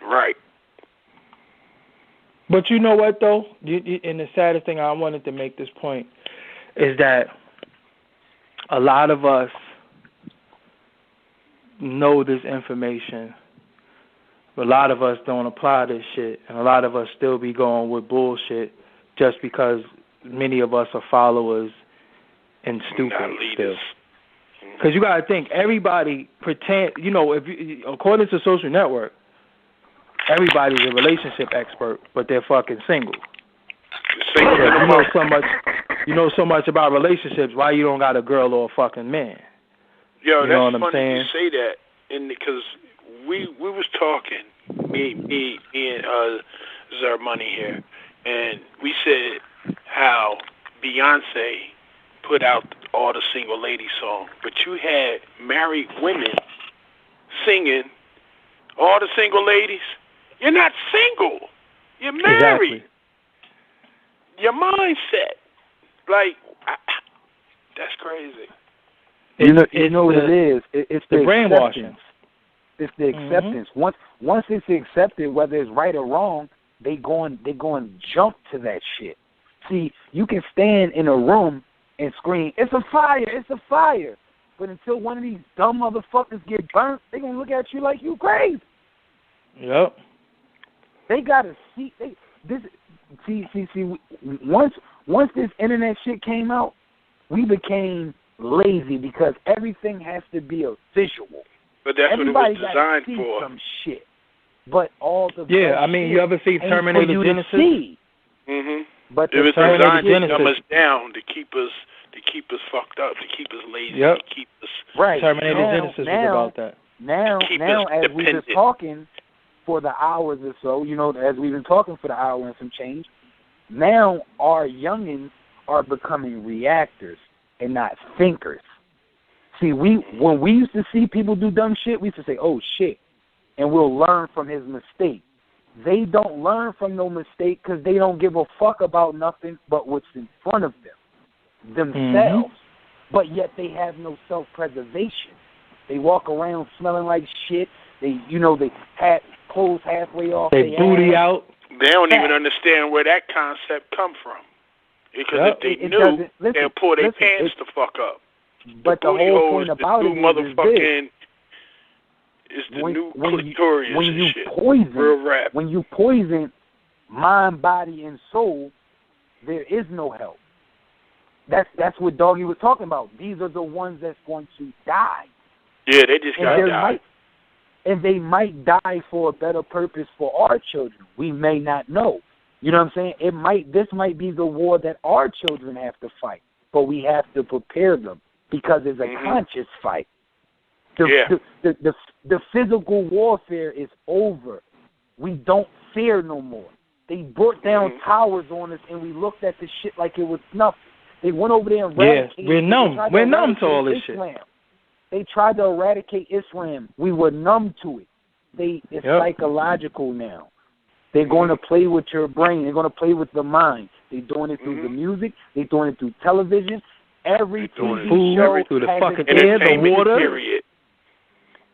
Right. But you know what, though? And the saddest thing, I wanted to make this point, is that a lot of us know this information. A lot of us don't apply this shit, and a lot of us still be going with bullshit just because many of us are followers and stupid still. Because you got to think, everybody pretend, according to Social Network, everybody's a relationship expert, but they're fucking single. You know so much about relationships. Why you don't got a girl or a fucking man? Yo, you know that's what I'm funny saying? you say that, and because we was talking, me and Zermoney here, and we said how Beyonce put out all the single lady songs, but you had married women singing all the single ladies. You're not single. You're married. Exactly. Your mindset, that's crazy. You know what it is? It's the brainwashing. It's the acceptance. Once it's accepted, whether it's right or wrong, they going jump to that shit. See, you can stand in a room and scream, "It's a fire! It's a fire!" But until one of these dumb motherfuckers get burnt, they gonna look at you like you crazy. Yep. They gotta see Once this internet shit came out, we became lazy because everything has to be a visual. But that's Everybody what it was designed see for. Some shit. But all the I mean, you ever see Terminator Genesis? Mm-hmm. But it was Terminator designed to Genesis. dumb us down, to keep us fucked up, to keep us lazy, Yep. to keep us right. Terminator Genesis was about that. Now, as we've been talking for the hours or so, as we've been talking for the hour and some change, now our youngins are becoming reactors and not thinkers. See, when we used to see people do dumb shit, we used to say, "Oh shit," and we'll learn from his mistake. They don't learn from no mistake because they don't give a fuck about nothing but what's in front of them, themselves. But yet they have no self-preservation. They walk around smelling like shit. They have clothes halfway off. They booty out. They don't even understand where that concept come from. Because if they knew, they'll pull their pants the fuck up. But the whole point about it is the new clitoris when you shit. Poison, real rap. When you poison mind, body, and soul, there is no help. That's what Doggie was talking about. These are the ones that's going to die. Yeah, they just got to die. And they might die for a better purpose for our children. We may not know. You know what I'm saying? This might be the war that our children have to fight, but we have to prepare them because it's a conscious fight. The physical warfare is over. We don't fear no more. They brought down towers on us, and we looked at the shit like it was nothing. They went over there and we're numb. We're numb to all this Islam. shit. They tried to eradicate Islam. We were numb to it. It's psychological now. They're going to play with your brain. They're going to play with the mind. They're doing it through the music. They're doing it through television. Every TV show through the has fucking air, the water. Period.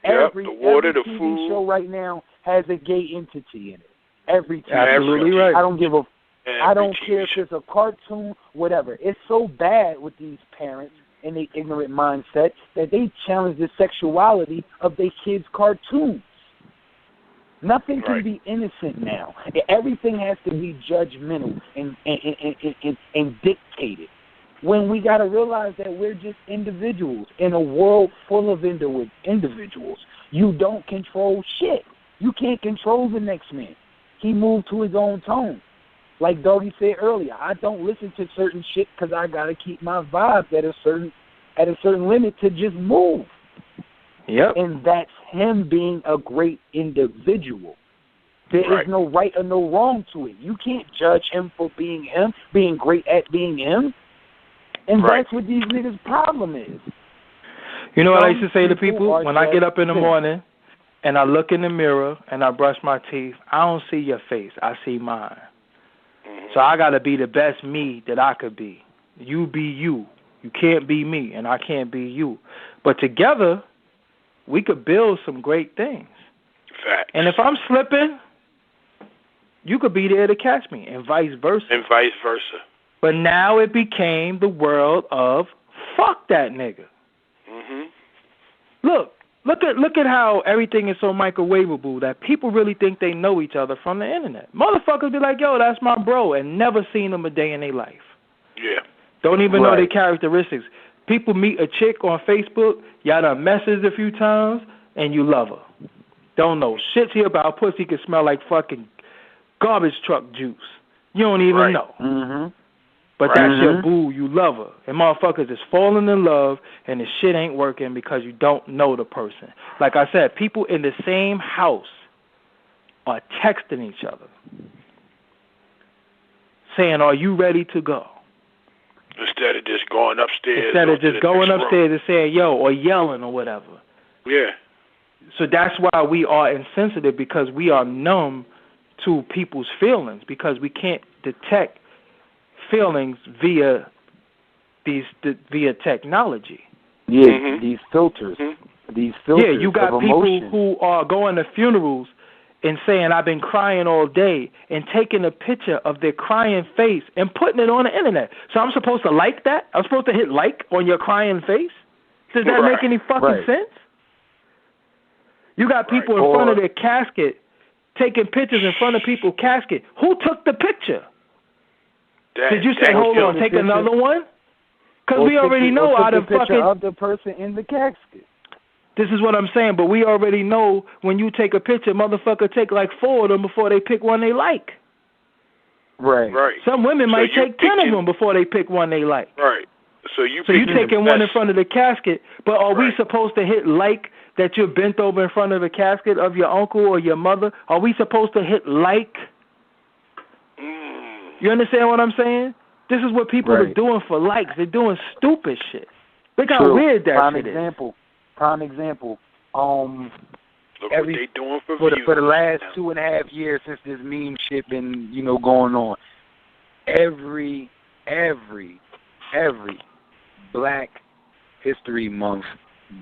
Every TV food show right now has a gay entity in it. Every TV Absolutely show. right. I don't care if it's a cartoon, whatever. It's so bad with these parents and the ignorant mindset that they challenge the sexuality of their kids' cartoons. Nothing can be innocent now. Everything has to be judgmental and dictated. When we got to realize that we're just individuals in a world full of individuals. You don't control shit. You can't control the next man. He moved to his own tone. Like Doggie said earlier, I don't listen to certain shit because I got to keep my vibes at a certain limit to just move. Yep. And that's him being a great individual. There is no right or no wrong to it. You can't judge him for being him, being great at being him. And that's what these niggas' problem is. You know what I used to say to people? When I get up in the morning and I look in the mirror and I brush my teeth, I don't see your face. I see mine. So I got to be the best me that I could be. You be you. You can't be me, and I can't be you. But together, we could build some great things. Facts. And if I'm slipping, you could be there to catch me, and vice versa. But now it became the world of fuck that nigga. Look at how everything is so microwavable that people really think they know each other from the internet. Motherfuckers be like, yo, that's my bro, and never seen him a day in their life. Yeah. Don't even know their characteristics. People meet a chick on Facebook, y'all done messaged a few times, and you love her. Don't know shit here about pussy can smell like fucking garbage truck juice. You don't even know. But that's your boo, you love her. And motherfuckers is falling in love, and the shit ain't working because you don't know the person. Like I said, people in the same house are texting each other, saying, are you ready to go? Instead of just going upstairs. And saying, yo, or yelling or whatever. Yeah. So that's why we are insensitive, because we are numb to people's feelings, because we can't detect feelings via technology. Yeah, these filters. These filters. Yeah, you got of people emotion. who are going to funerals and saying I've been crying all day and taking a picture of their crying face and putting it on the internet. So I'm supposed to like that? I'm supposed to hit like on your crying face? Does that make any fucking sense? You got people in front of their casket taking pictures in front of people's casket. Who took the picture? Did you say, hold on, take another one? Because we already know out of fucking... of the person in the casket. This is what I'm saying, but we already know when you take a picture, motherfucker take like 4 of them before they pick one they like. Right. Some women might take 10 of them before they pick one they like. Right. So you taking one in front of the casket, but are we supposed to hit like that you're bent over in front of the casket of your uncle or your mother? Are we supposed to hit like? You understand what I'm saying? This is what people are doing for likes. They're doing stupid shit. Look how weird that shit is. Prime example. Look what they doing for the last 2.5 years since this meme shit been going on. Every Black History Month,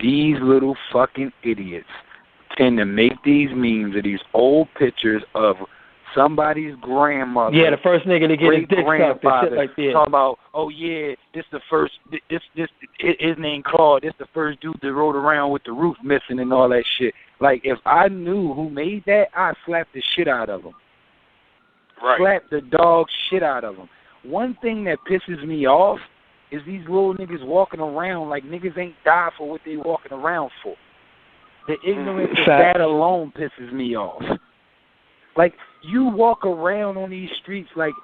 these little fucking idiots tend to make these memes of these old pictures of somebody's grandmother. Yeah, the first nigga to get his dick sucked and shit like that. Talking about, this the first, his name Claude, this the first dude that rode around with the roof missing and all that shit. Like, if I knew who made that, I'd slap the shit out of him. Right. Slap the dog shit out of him. One thing that pisses me off is these little niggas walking around like niggas ain't die for what they walking around for. The ignorance of that alone pisses me off. Like, you walk around on these streets like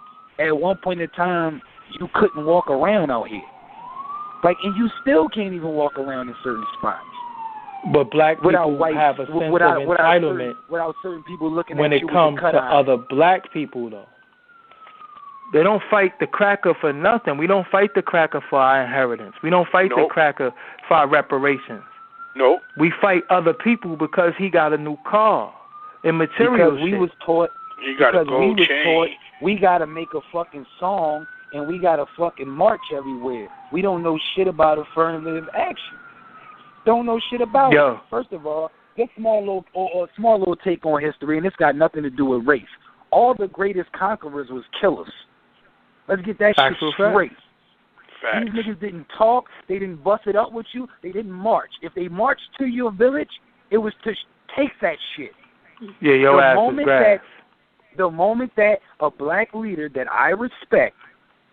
at one point in time you couldn't walk around out here. Like, and you still can't even walk around in certain spots. But black people have a sense of entitlement without certain people looking when at you it comes to other black people, though. They don't fight the cracker for nothing. We don't fight the cracker for our inheritance. We don't fight the cracker for our reparations. No. We fight other people because he got a new car and material because we was taught. We got to make a fucking song and we got to fucking march everywhere. We don't know shit about affirmative action. Don't know shit about it. First of all, this small little take on history, and it's got nothing to do with race. All the greatest conquerors was killers. Let's get that shit straight. Facts. These niggas didn't talk. They didn't bust it up with you. They didn't march. If they marched to your village, it was to take that shit. Yeah, your ass is grass. The moment that a black leader that I respect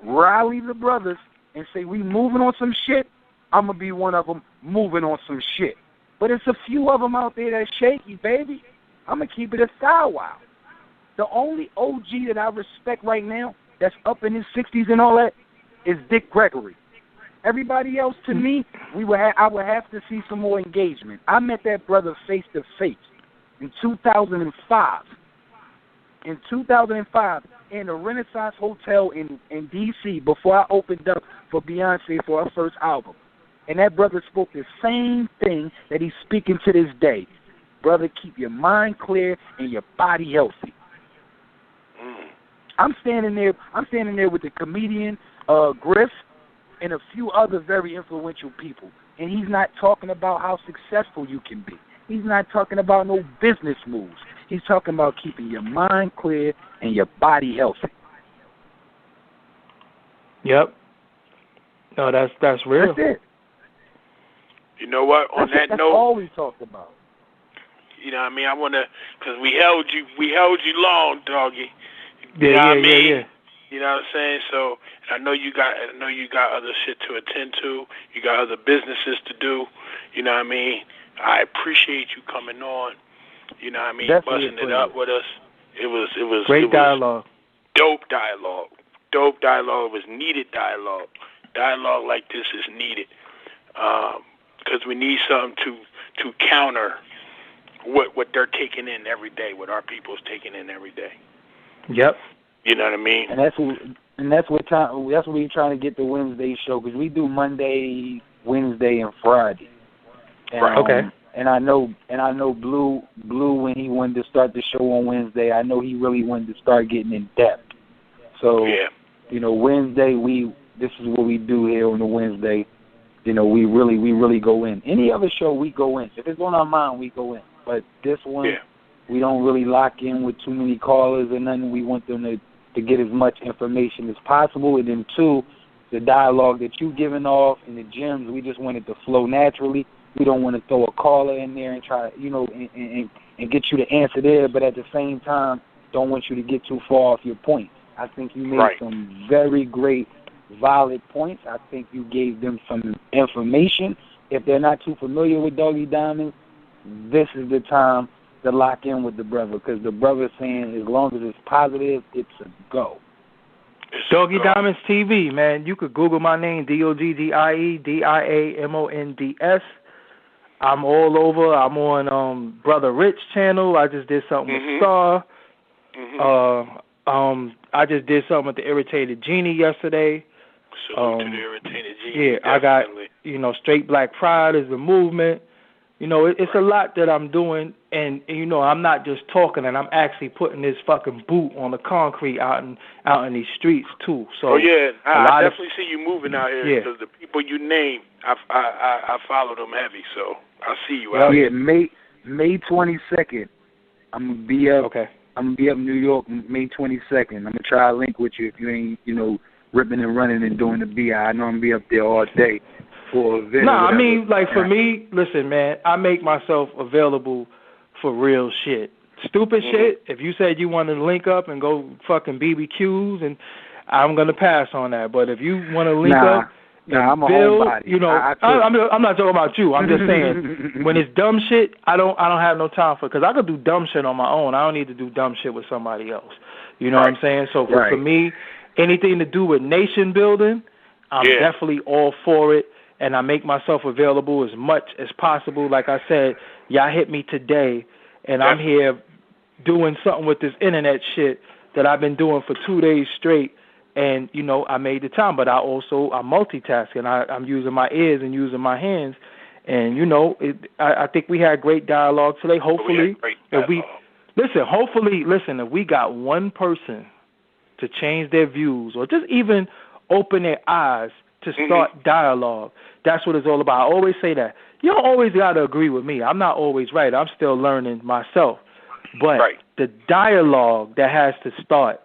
rally the brothers and say, we moving on some shit, I'm going to be one of them moving on some shit. But it's a few of them out there that's shaky, baby. I'm going to keep it a style while. The only OG that I respect right now that's up in his 60s and all that is Dick Gregory. Everybody else, to me, I would have to see some more engagement. I met that brother face to face in 2005. In 2005, in a Renaissance Hotel in D.C. before I opened up for Beyonce for her first album. And that brother spoke the same thing that he's speaking to this day. Brother, keep your mind clear and your body healthy. I'm standing there with the comedian Griff and a few other very influential people. And he's not talking about how successful you can be. He's not talking about no business moves. He's talking about keeping your mind clear and your body healthy. Yep. No, that's real. That's it. You know what? That's all we talked about. You know what I mean? I want to, because we held you long, Doggie. Yeah. You know what I'm saying? So I know you got other shit to attend to. You got other businesses to do. You know what I mean? I appreciate you coming on. You know what I mean? Definitely busting it up with us. It was great dialogue. Dope dialogue. Dope dialogue. It was needed dialogue. Dialogue like this is needed. Because we need something to counter what they're taking in every day, what our people's taking in every day. Yep. You know what I mean? And that's what we're trying to get the Wednesday show, because we do Monday, Wednesday, and Friday. And, right. Okay. And I know Blue when he wanted to start the show on Wednesday, I know he really wanted to start getting in depth. So Wednesday this is what we do here on the Wednesday. We really go in. Any other show we go in. If it's on our mind, we go in. But this one, We don't really lock in with too many callers or nothing. We want them to get as much information as possible. And then 2, the dialogue that you're giving off and the gems, we just want it to flow naturally. We don't want to throw a caller in there and try, and get you to answer there, but at the same time, don't want you to get too far off your point. I think you made some very great, valid points. I think you gave them some information. If they're not too familiar with Doggie Diamond, this is the time to lock in with the brother, because the brother's saying as long as it's positive, it's a go. Doggie Diamonds TV, man. You could Google my name, DOGGIE DIAMONDS. I'm all over. I'm on Brother Rich channel. I just did something with Star. I just did something with the Irritated Genie yesterday. Salute to the Irritated Genie. Yeah, definitely. I got, Straight Black Pride is the movement. It's a lot that I'm doing, and I'm not just talking, and I'm actually putting this fucking boot on the concrete out in these streets too. So I definitely see you moving out here, because the people you name, I follow them heavy, so I see you out here. May 22nd, I'm gonna be up. Okay. I'm gonna be up in New York May 22nd. I'm gonna try to link with you if you ain't ripping and running and doing the BI. I know I'm gonna be up there all day. For me, listen, man, I make myself available for real shit. Stupid shit, if you said you wanted to link up and go fucking BBQs, and I'm going to pass on that. But if you want to link up and I'm a build, homebody. I'm not talking about you. I'm just saying, when it's dumb shit, I don't have no time for it, because I could do dumb shit on my own. I don't need to do dumb shit with somebody else. You know what I'm saying? So for me, anything to do with nation building, I'm definitely all for it. And I make myself available as much as possible. Like I said, y'all hit me today, and I'm here doing something with this internet shit that I've been doing for 2 days straight. And, I made the time, but I'm multitasking. I'm using my ears and using my hands. And, I think we had great dialogue today. Hopefully, if we got one person to change their views or just even open their eyes to start dialogue. That's what it's all about. I always say that. You don't always got to agree with me. I'm not always right. I'm still learning myself. But the dialogue that has to start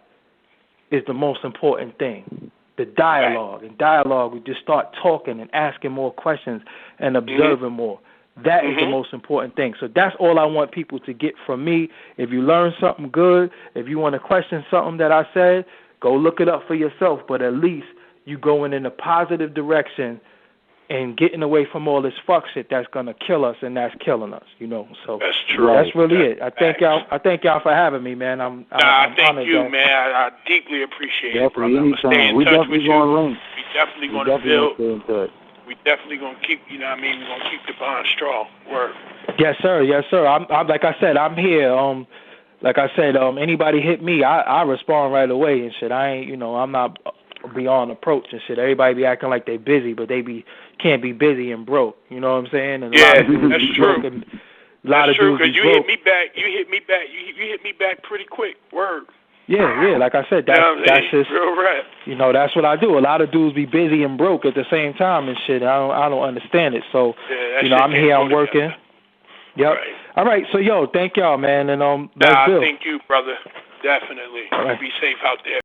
is the most important thing. The dialogue. And dialogue, we just start talking and asking more questions and observing more. That is the most important thing. So that's all I want people to get from me. If you learn something good, if you want to question something that I said, go look it up for yourself. But at least you going in a positive direction and getting away from all this fuck shit that's gonna kill us and that's killing us, So that's true. That's really it. I thank y'all for having me, man. I'm thank you, man. I deeply appreciate it, brother. We definitely gonna link. We definitely gonna build. We definitely gonna keep. We're gonna keep the bond strong. Word. Yes, sir. I'm like I said, I'm here. Like I said, anybody hit me, I respond right away and shit. I ain't, I'm not beyond approach and shit. Everybody be acting like they busy, but they can't be busy and broke. You know what I'm saying? And that's true. That's true, because you hit me back. You hit me back pretty quick. Word. Yeah. Like I said, that's just real rap. That's what I do. A lot of dudes be busy and broke at the same time and shit. I don't understand it. So I'm here. I'm working. Yep. Right. All right. So thank y'all, man. And let's build. Thank you, brother. Definitely. Be safe out there.